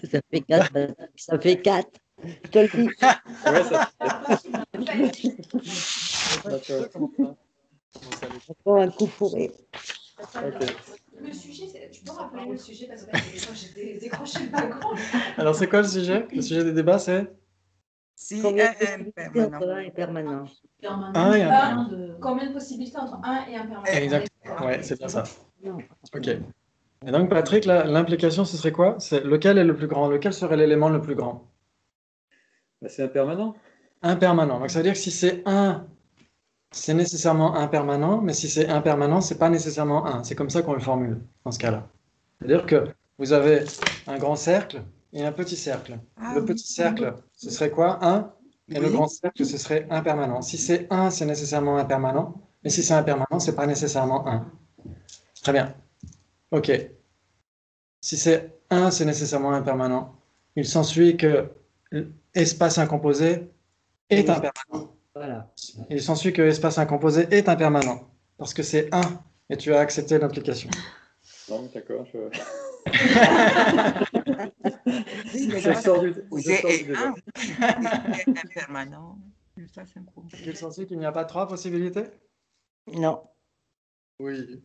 Ça fait 4. Ça fait 4. Je te le dis. ouais, ça. D'accord. Encore un coup fourré. Ok. Le sujet, tu peux rappeler le sujet parce que là, j'ai décroché le background. Alors, c'est quoi le sujet? Le sujet des débats, c'est Si Combien un de possibilités permanent. entre 1 et permanent? un et un permanent. Combien de possibilités entre 1 et un permanent? Exactement. Ouais, c'est bien ça. Non. Ok. Et donc, Patrick, l'implication, ce serait quoi? C'est lequel est le plus grand? Lequel serait l'élément le plus grand? Bah, c'est impermanent. Impermanent. Donc, ça veut dire que si c'est un, c'est nécessairement impermanent, mais si c'est impermanent, c'est pas nécessairement un. C'est comme ça qu'on le formule dans ce cas-là. C'est-à-dire que vous avez un grand cercle et un petit cercle. Ah Le oui. petit cercle, ce serait quoi? 1. Et le Oui. grand cercle, ce serait impermanent. Si c'est 1, c'est nécessairement impermanent. Mais si c'est impermanent, c'est pas nécessairement 1. Très bien. OK. Si c'est 1, c'est nécessairement impermanent. Il s'ensuit que l'espace incomposé est impermanent. Voilà. Il s'ensuit que l'espace incomposé est impermanent. Parce que c'est 1 et tu as accepté l'implication. Non, d'accord. Oui, mais Je là, sors du vous je sors du êtes débat. un permanent. Ça, c'est un problème. Il s'ensuit qu'il n'y a pas 3 possibilités? Non. Oui.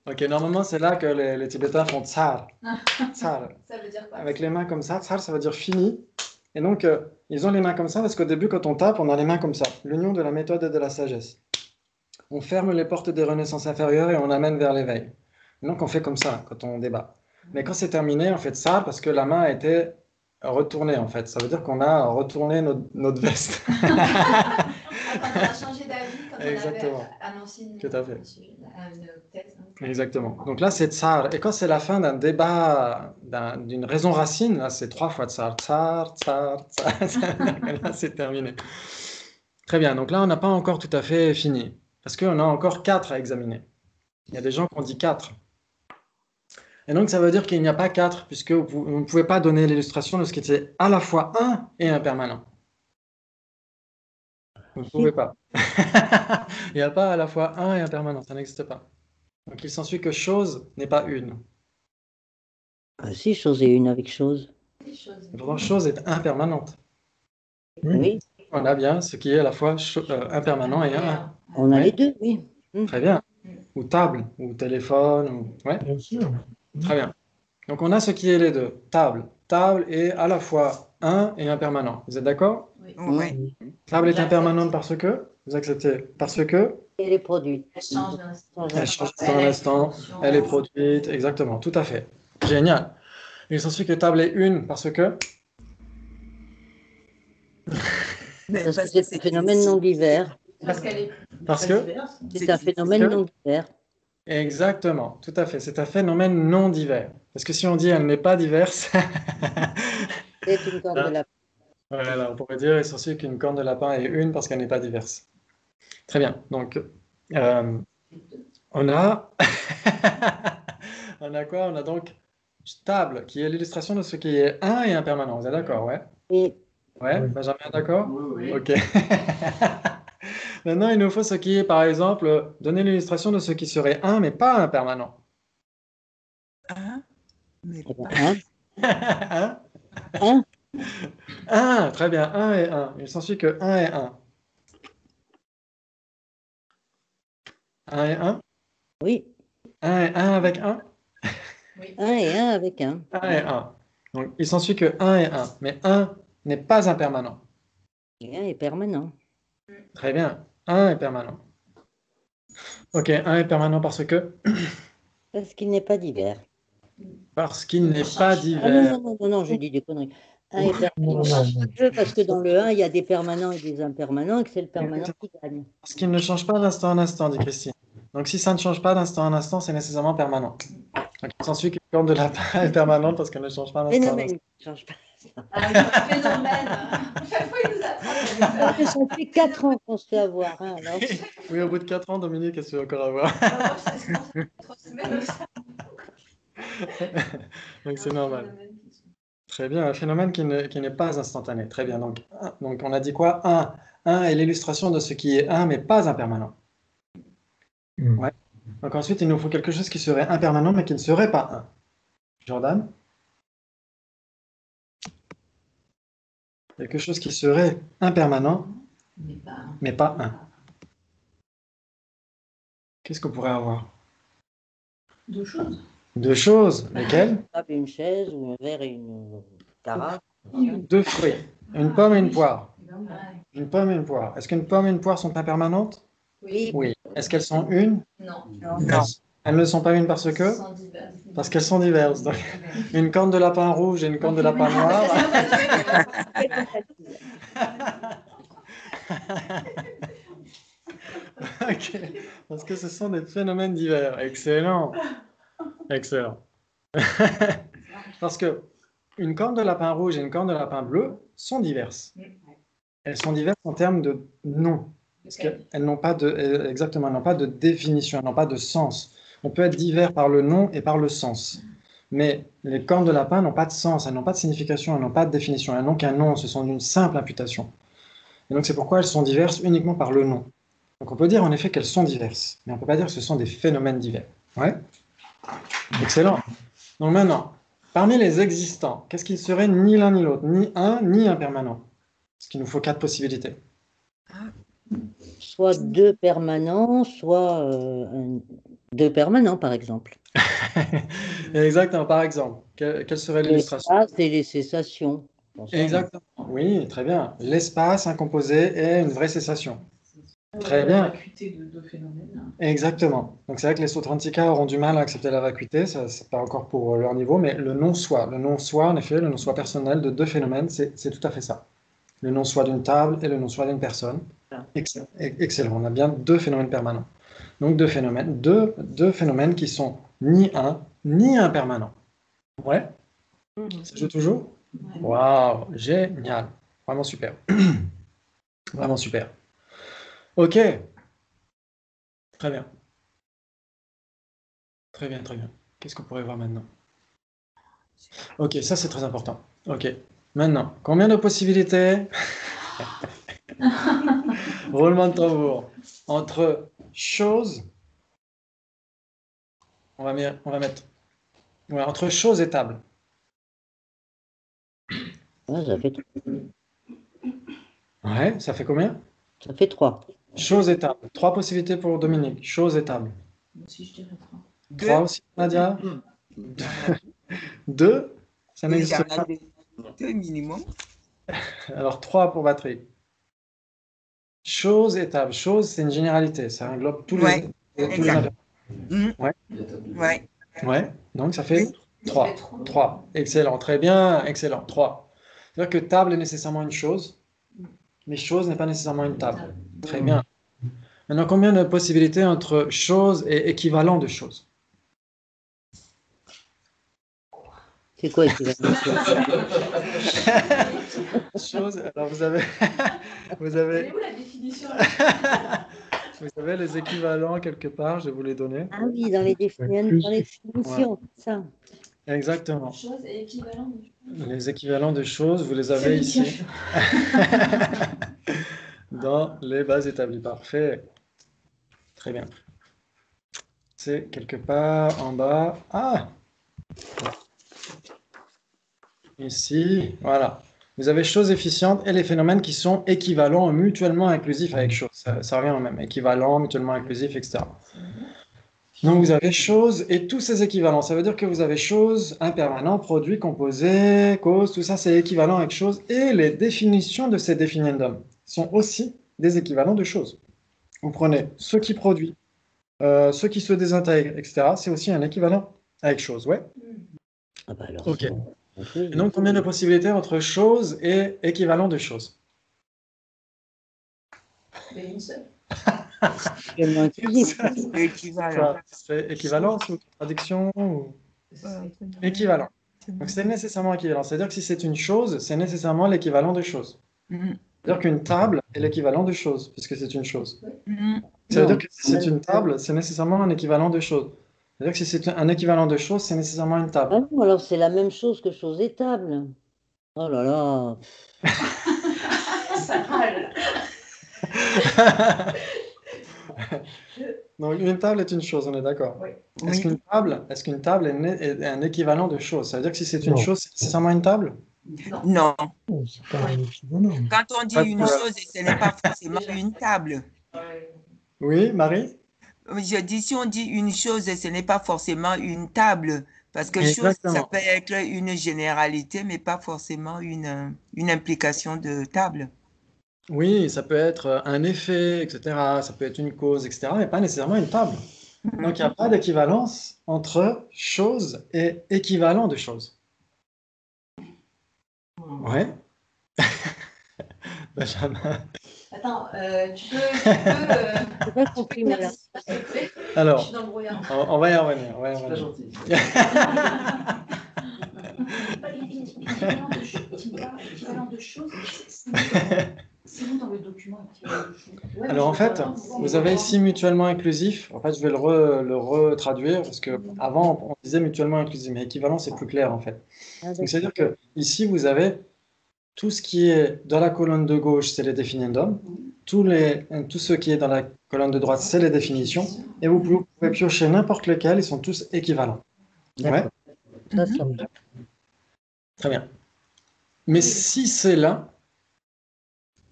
Ok, normalement, c'est là que les Tibétains font tsar. Tsar. Ça veut dire quoi? Avec les mains comme ça, tsar, ça veut dire fini. Et donc, ils ont les mains comme ça parce qu'au début, quand on tape, on a les mains comme ça. L'union de la méthode et de la sagesse. On ferme les portes des renaissances inférieures et on amène vers l'éveil. Et donc, on fait comme ça quand on débat. Mais quand c'est terminé, on fait ça parce que la main a été retournée, en fait. Ça veut dire qu'on a retourné notre veste. Quand on a changé d'avis, quand Exactement. on avait annoncé une Tout à fait. thèse. Exactement. Donc là, c'est tsar. Et quand c'est la fin d'un débat, d'une raison racine, là, c'est 3 fois tsar. Tsar, tsar, tsar. Là, c'est terminé. Très bien. Donc là, on n'a pas encore tout à fait fini. Parce qu'on a encore 4 à examiner. Il y a des gens qui ont dit 4. Et donc, ça veut dire qu'il n'y a pas 4, puisque vous ne pouvez pas donner l'illustration de ce qui était à la fois 1 et impermanent. Vous ne pouvez pas. Il n'y a pas à la fois 1 et impermanent. Ça n'existe pas. Donc, il s'ensuit que chose n'est pas une. Ah, si, chose et une avec chose. Pourtant, chose est impermanente. Oui. On a bien ce qui est à la fois impermanent et un. On a Oui. les deux, oui. Très bien. Ou table, ou téléphone. Ouais. Bien sûr. Très bien. Donc, on a ce qui est les deux. Table. Table est à la fois un et impermanent. Vous êtes d'accord? Oui. Table est impermanente parce que? Vous acceptez? Parce que? Et les produits. Elle change d'un instant. Elle change dans l'instant, elle est produite, exactement, tout à fait. Génial. Il s'ensuit que table est une parce que? Mais Parce que parce que c'est un phénomène non divers. Parce qu'elle est Parce que? C'est un phénomène non divers. Exactement, tout à fait. C'est un phénomène non divers. Parce que si on dit elle n'est pas diverse, C'est une corde de là, lapin. voilà, on pourrait dire essentiellement qu'une corne de lapin est une parce qu'elle n'est pas diverse. Très bien. Donc, on a, on a quoi? On a donc table qui est l'illustration de ce qui est un et impermanent. Vous êtes d'accord? Ouais. Et Ouais, Oui. Benjamin, d'accord? Oui, oui. Ok. Maintenant, il nous faut ce qui est, par exemple, donner l'illustration de ce qui serait un mais pas impermanent. Hein? Mais eh ben, pas. Un? un, Un, très bien, un et un. Il s'ensuit que un et un. Un et un? oui, Un et un avec un? un et un avec un. Un et un. Donc, il s'ensuit que un et un. Mais un n'est pas impermanent. Et un est permanent. Très bien, un est permanent. Ok, un est permanent parce que? Parce qu'il n'est pas divers. Parce qu'il n'est pas Ah non, divers. non, non, non, non, j'ai dit des conneries. Un est Non, permanent. non, non. Parce que dans le 1, il y a des permanents et des impermanents, et que c'est le permanent qui gagne. Parce qu'il ne change pas d'instant en instant, dit Christine. Donc si ça ne change pas d'instant en instant, c'est nécessairement permanent. Donc il s'ensuit qu'une corne de lapin est permanente parce qu'elle ne change pas d'instant en Phénomène instant. qui ne change pas. Ah, il y a un phénomène. Chaque fois, il nous attrape. Ça fait 4 ans qu'on se fait avoir. Hein, alors. Oui, au bout de 4 ans, Dominique, qu'est-ce que tu veux encore avoir? Moi, je sais 3 semaines. Donc c'est normal. Très bien, un phénomène qui n'est pas instantané. Très bien. Donc on a dit quoi? Un est l'illustration de ce qui est un, mais pas impermanent. Hmm. Ouais. Donc ensuite, il nous faut quelque chose qui serait impermanent, mais qui ne serait pas un. Jordan? Quelque chose qui serait impermanent, mais pas un. Qu'est-ce qu'on pourrait avoir? 2 choses. Deux choses. Lesquelles? Une table, une chaise, ou un verre et une carafe. Deux fruits. Une pomme et une poire. Ouais. Une pomme et une poire. Est-ce qu'une pomme et une poire sont impermanentes? Oui. Oui. Est-ce qu'elles sont une? Non. Non. Elles ne sont pas une parce que? Sans divers. Parce qu'elles sont diverses. Donc, une corne de lapin rouge et une corne de lapin noir. Ok. Parce que ce sont des phénomènes divers. Excellent. Excellent. Parce que une corne de lapin rouge et une corne de lapin bleu sont diverses. Elles sont diverses en termes de nom. Parce qu'elles n'ont pas de, exactement, elles n'ont pas de définition, elles n'ont pas de sens. On peut être divers par le nom et par le sens. Mais les cornes de lapin n'ont pas de sens, elles n'ont pas de signification, elles n'ont pas de définition, elles n'ont qu'un nom, ce sont d'une simple imputation. Et donc c'est pourquoi elles sont diverses uniquement par le nom. Donc on peut dire en effet qu'elles sont diverses, mais on ne peut pas dire que ce sont des phénomènes divers. Ouais. Excellent. Donc maintenant, parmi les existants, qu'est-ce qui serait ni l'un ni l'autre, ni un ni impermanent? Parce qu'il nous faut 4 possibilités. Soit deux permanents, soit deux permanents, par exemple. Exactement, par exemple, quelle serait l'illustration? L'espace et les cessations. Exactement, oui, très bien. L'espace, un composé et une vraie cessation. Très bien. La vacuité de 2 phénomènes. Exactement. Donc c'est vrai que les Sautrantika auront du mal à accepter la vacuité, ça c'est pas encore pour leur niveau, mais le non-soi, en effet, le non-soi personnel de 2 phénomènes, c'est tout à fait ça. Le non-soi d'une table et le non-soi d'une personne. Excellent, on a bien 2 phénomènes permanents. Donc deux phénomènes qui sont ni un ni impermanents. Ouais, ça joue toujours? Waouh, génial, vraiment super. Vraiment super. Ok, très bien. Très bien, très bien. Qu'est-ce qu'on pourrait voir maintenant? Ok, ça c'est très important. Ok, maintenant, combien de possibilités? Roulement de tambour. Entre chose, on va mettre. Ouais, entre chose et table. Ouais, Ouais, ça fait combien? ça fait 3. Chose et table. 3 possibilités pour Dominique. Chose et table. Moi aussi, je dirais 3. 3 aussi, Nadia? 2? Ça Oui, il y n'existe en a pas. 2 minimum. Alors 3 pour batterie. Chose et table. Chose, c'est une généralité. Ça englobe tous Ouais, tous les exact. impermanents. Mhm. Ouais. Ouais. Ouais, donc ça fait Oui. 3. 3. Excellent, très bien, excellent. 3. C'est-à-dire que table est nécessairement une chose, mais chose n'est pas nécessairement une table. Très bien. Maintenant, combien de possibilités entre chose et équivalent de chose? C'est quoi équivalent de chose? Chose, alors vous avez, vous Elle avez, est où la définition? vous avez les équivalents quelque part, je vais vous les donner. Ah oui, dans les définitions, ça. Exactement. Chose et équivalent. Les équivalents de choses, vous les avez ici. Dans les bases établies. Parfait. Très bien. C'est quelque part en bas. Ah! Ici, voilà. Vous avez choses efficientes et les phénomènes qui sont équivalents, mutuellement inclusifs avec choses. Ça revient au même. Équivalent, mutuellement inclusif, etc. Donc vous avez choses et tous ces équivalents. Ça veut dire que vous avez choses, impermanent, produit, composé, cause, tout ça c'est équivalent avec chose. Et les définitions de ces définiendums sont aussi des équivalents de choses. Vous prenez ce qui produit, ce qui se désintègre, etc. C'est aussi un équivalent avec chose, ouais. Ah bah alors, Ok. c'est bon. Et donc combien de possibilités entre chose et équivalent de chose? Mais une seule. Mutuellement inclusif. Équivalent. Ça serait équivalence ou contradiction ou... Équivalent. Donc c'est nécessairement équivalent. C'est-à-dire que si c'est une chose, c'est nécessairement l'équivalent de chose. Mhm. C'est-à-dire qu'une table est l'équivalent de chose, puisque c'est une chose. Mhm. Ça veut Non. dire que si c'est une table, c'est nécessairement un équivalent de chose. C'est-à-dire que si c'est un équivalent de chose, c'est nécessairement une Ah table. non, alors c'est la même chose que chose et table. Oh là là. Ça râle. Donc une table est une chose, on est d'accord. Oui. Est-ce Oui. qu'une table est un équivalent de chose? Ça veut dire que si c'est une chose, c'est nécessairement une table? Non. Oh, c'est pas un équivalent. Quand on dit Pas de une problème. chose, ce n'est pas forcément une table. Oui, Marie? Je dis, si on dit une chose, ce n'est pas forcément une table. Parce que chose, ça Exactement. peut être une généralité, mais pas forcément une implication de table. Oui, ça peut être un effet, etc. Ça peut être une cause, etc. Mais pas nécessairement une table. Donc il n'y a pas d'équivalence entre chose et équivalent de chose. Ouais. Benjamin. Attends, tu peux, J'ai pas compris, madame. s'il te plaît. Je Alors, suis dans le brouillard. on va y revenir. On va y C'est pas revenir. gentil. Équivalent de équivalent de choses, c'est où dans le document équivalent de choses? Ouais, Alors en je- fait, vous avez ici mutuellement inclusif. En fait, je vais le retraduire parce que avant on disait mutuellement inclusif, mais équivalent c'est plus clair en fait. Ah, Donc d'accord. c'est-à-dire que ici vous avez tout ce qui est dans la colonne de gauche, c'est les définiendums. Tout ce qui est dans la colonne de droite, c'est les définitions. Et vous pouvez piocher n'importe lequel, ils sont tous équivalents. Ouais, D'accord. Ça, Ça me dit. très bien. Mais si c'est l'un,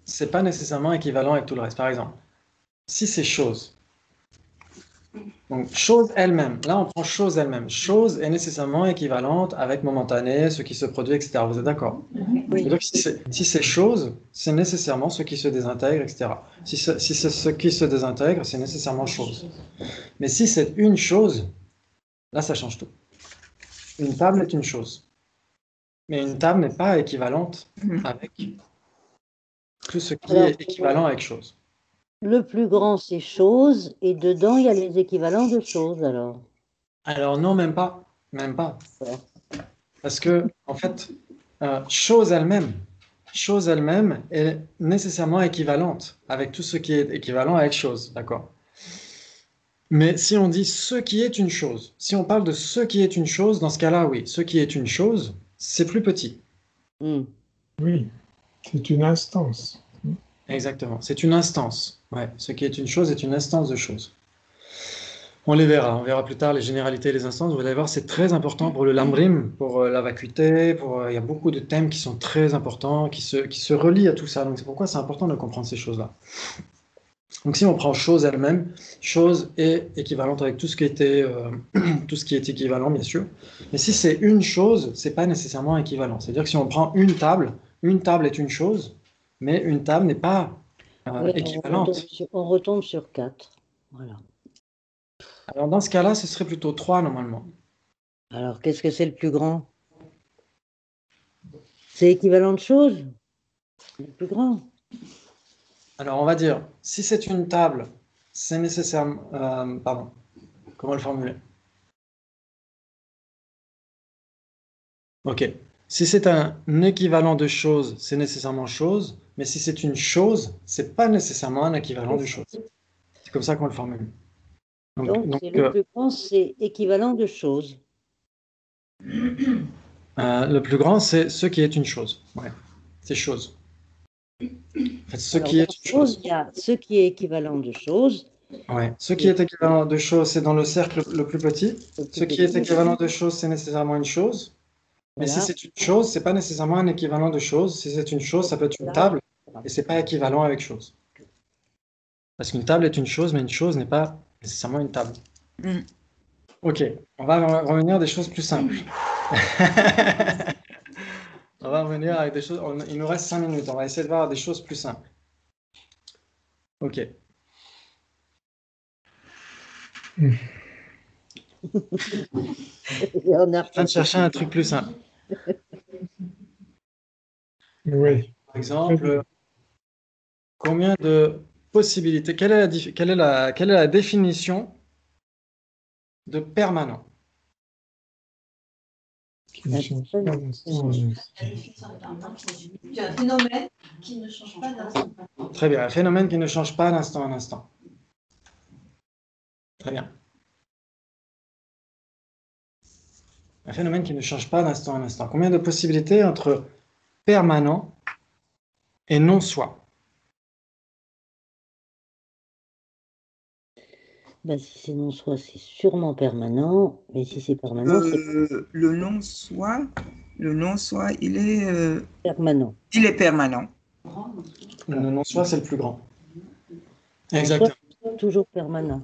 c'est pas nécessairement équivalent avec tout le reste. Par exemple, si c'est chose, donc chose elle-même, là on prend chose elle-même. Chose est nécessairement équivalente avec momentané, ce qui se produit, etc. Vous êtes d'accord? Oui. Donc si c'est chose, c'est nécessairement ce qui se désintègre, etc. Si c'est ce qui se désintègre, c'est nécessairement chose. Mais si c'est une chose, là ça change tout. Une table est une chose. Mais une table n'est pas équivalente avec tout ce qui Alors, est équivalent avec chose. le plus grand, c'est chose, et dedans, il y a les équivalents de choses, alors. Alors non, même pas. Même pas. D'accord. Parce que, en fait, chose elle-même est nécessairement équivalente avec tout ce qui est équivalent avec chose, d'accord? Mais si on dit ce qui est une chose, si on parle de ce qui est une chose, dans ce cas-là, oui, ce qui est une chose, c'est plus petit. Hmm. Oui, c'est une instance. Exactement. C'est une instance. Ouais, ce qui est une chose est une instance de chose. On les verra. On verra plus tard les généralités et les instances. Vous allez voir, c'est très important pour le lamrim, pour la vacuité. Il y a beaucoup de thèmes qui sont très importants, qui se relient à tout ça. Donc c'est pourquoi c'est important de comprendre ces choses-là. Donc si on prend chose elle-même, chose est équivalente avec tout ce qui était, tout ce qui est équivalent, bien sûr. Mais si c'est une chose, c'est pas nécessairement équivalent. C'est-à-dire que si on prend une table est une chose, mais une table n'est pas Oui, équivalente. on retombe sur 4. Voilà. Alors dans ce cas-là, ce serait plutôt 3 normalement. Alors, qu'est-ce que c'est le plus grand? C'est équivalent de chose? Le plus grand. Alors on va dire, si c'est une table, c'est nécessairement... pardon, comment le formuler? Ok. Si c'est un équivalent de chose, c'est nécessairement chose, mais si c'est une chose, c'est pas nécessairement un équivalent de chose. C'est comme ça qu'on le formule. Donc, c'est le plus grand, c'est équivalent de chose. Le plus grand, c'est ce qui est une chose. Ouais, c'est chose. En fait, ce Alors, qui est dans une chose. il y a ce qui est équivalent de chose. Ouais. Ce qui est équivalent de chose, c'est dans le cercle le plus petit. Ce qui est équivalent de chose, c'est nécessairement une chose. Mais si Voilà. c'est une chose, c'est pas nécessairement un équivalent de chose. Si c'est une chose, ça peut être une table, et c'est pas équivalent avec chose. Parce qu'une table est une chose, mais une chose n'est pas nécessairement une table. Mm. Ok, on va revenir à des choses plus simples. On va revenir avec des choses. Il nous reste 5 minutes. On va essayer de voir des choses plus simples. Ok. On a En train de chercher un truc plus simple. Oui. Par exemple, combien de possibilités? Quelle est la définition de permanent? Qui ne change pas d'instant en instant. Il y a un phénomène qui ne change pas d'instant. Très bien. Un phénomène qui ne change pas d'instant en instant. Très bien. Un phénomène qui ne change pas d'instant en instant. Combien de possibilités entre permanent et non-soi? Ben, si c'est non-soi, c'est sûrement permanent. Mais si c'est permanent, c'est Le non-soi, il est permanent. il est permanent. Le non-soi, c'est le plus grand. Non-soi, Exactement. c'est toujours permanent.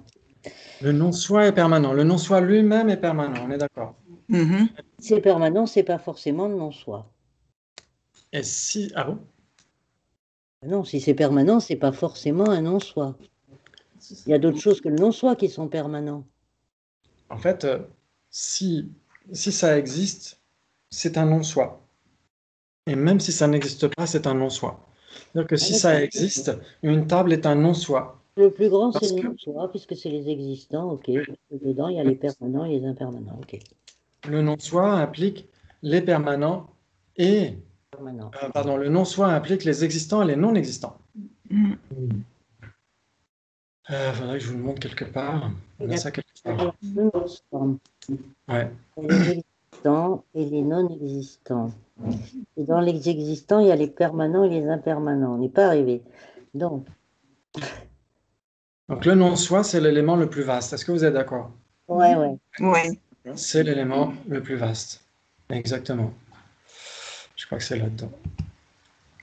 Le non-soi est permanent. Le non-soi lui-même est permanent. On est d'accord. Mhm. Si c'est permanent, c'est pas forcément le non-soi. Et si... Ah bon? Non, si c'est permanent, c'est pas forcément un non-soi. Il y a d'autres choses que le non-soi qui sont permanents. En fait, si ça existe, c'est un non-soi. Et même si ça n'existe pas, c'est un non-soi. C'est-à-dire que si ça existe, une table est un non-soi. Le plus grand, Parce c'est le que- non-soi, puisque c'est les existants, ok. Dedans, il y a les permanents et les impermanents, ok. Le non-soi implique les permanents et... Permanent. pardon, le non-soi implique les existants et les non-existants. Mm. Faudrait que je vous le montre quelque part. On a ça quelque part. Alors, le non-soi, Ouais. il y a les existants et les non-existants. Et dans les existants, il y a les permanents et les impermanents. On n'est pas arrivé. Donc, Donc le non-soi, c'est l'élément le plus vaste. Est-ce que vous êtes d'accord? ouais. Ouais. C'est l'élément le plus vaste. Exactement. Je crois que c'est là-dedans.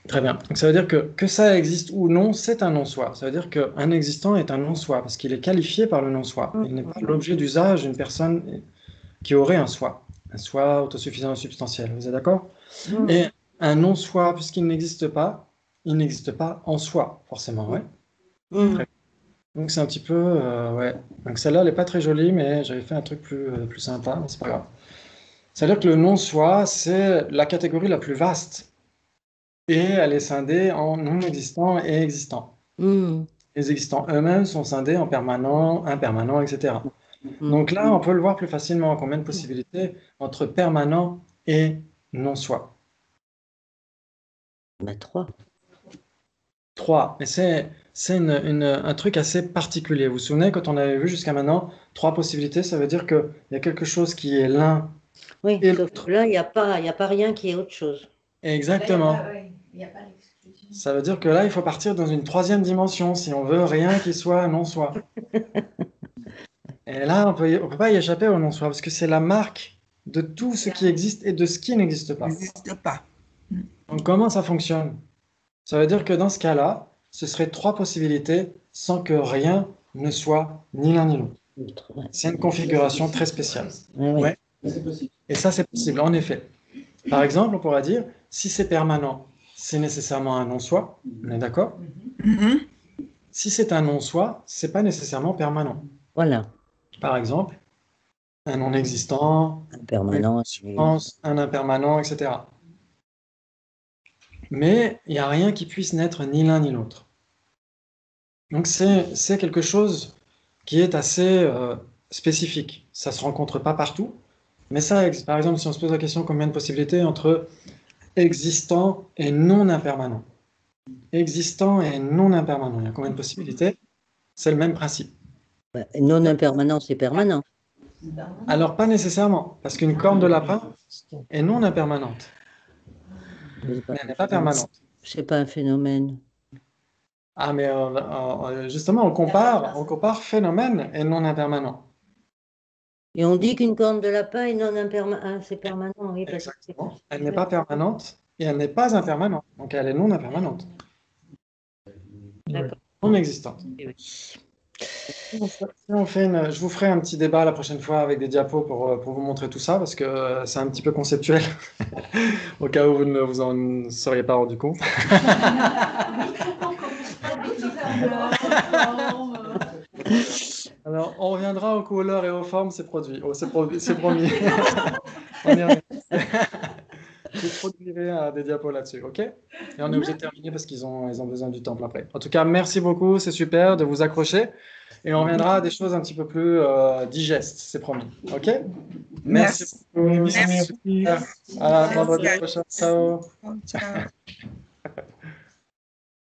Très bien. Donc ça veut dire que ça existe ou non, c'est un non-soi. Ça veut dire qu'un existant est un non-soi parce qu'il est qualifié par le non-soi. Il n'est pas l'objet d'usage d'une personne qui aurait un soi autosuffisant et substantiel. Vous êtes d'accord? Et un non-soi, puisqu'il n'existe pas, il n'existe pas en soi, forcément. Ouais. Donc c'est un petit peu... ouais. Donc celle-là, elle n'est pas très jolie, mais j'avais fait un truc plus sympa, mais c'est pas grave. C'est-à-dire que le non-soi, c'est la catégorie la plus vaste. Et elle est scindée en non-existants et existants. Les existants eux-mêmes sont scindés en permanent, impermanent, etc. Donc là, on peut le voir plus facilement. Combien de possibilités entre permanent et non-soi? Bah, 3. 3. Et c'est un truc assez particulier. Vous vous souvenez, quand on avait vu jusqu'à maintenant 3 possibilités, ça veut dire qu'il y a quelque chose qui est l'un Oui, et sauf l'autre. que là, il n'y a pas rien qui est autre chose. Exactement. Ça veut dire que là, il faut partir dans une 3e dimension si on veut rien qui soit non-soi. Et là, on peut pas y échapper au non-soi parce que c'est la marque de tout ce qui existe et de ce qui n'existe pas. N'existe pas. Donc, comment ça fonctionne? Ça veut dire que dans ce cas-là, ce serait 3 possibilités sans que rien ne soit ni l'un ni l'autre. C'est une configuration très spéciale. Ouais. Et ça, c'est possible, en effet. Par exemple, on pourrait dire, si c'est permanent, c'est nécessairement un non-soi. On est d'accord? Mhm. Si c'est un non-soi, c'est pas nécessairement permanent. Voilà. Par exemple, un non-existant, Un permanent. un impermanent, etc. Mais il n'y a rien qui puisse n'être ni l'un ni l'autre. Donc c'est quelque chose qui est assez spécifique. Ça ne se rencontre pas partout, mais ça, par exemple, si on se pose la question combien de possibilités entre existant et non impermanent. Existant et non impermanent, il y a combien de possibilités? C'est le même principe. Bah, non impermanent, c'est permanent. Alors pas nécessairement, parce qu'une corne de lapin est non impermanente, C'est pas, mais elle n'est pas permanente. c'est pas un phénomène. Ah, mais justement, on compare phénomène et non impermanent. Et on dit qu'une corne de lapin est non impermanente. Ah, c'est permanent, oui. Parce que Exactement. Elle n'est pas permanente et elle n'est pas impermanente. Donc elle est non impermanente, D'accord. non existante. Eh oui. Je vous ferai un petit débat la prochaine fois avec des diapos pour vous montrer tout ça, parce que c'est un petit peu conceptuel, au cas où vous ne vous en seriez pas rendu compte. Alors, on reviendra aux couleurs et aux formes, c'est produit. Oh, c'est promis. On y revient. Je produirai des diapos là-dessus, ok? Et on est obligé de terminer parce qu'ils ont besoin du temps après. En tout cas, merci beaucoup, c'est super de vous accrocher. Et on reviendra à des choses un petit peu plus digestes, c'est promis. Ok? Merci beaucoup. Merci. À vendredi prochain. Ciao. Ciao.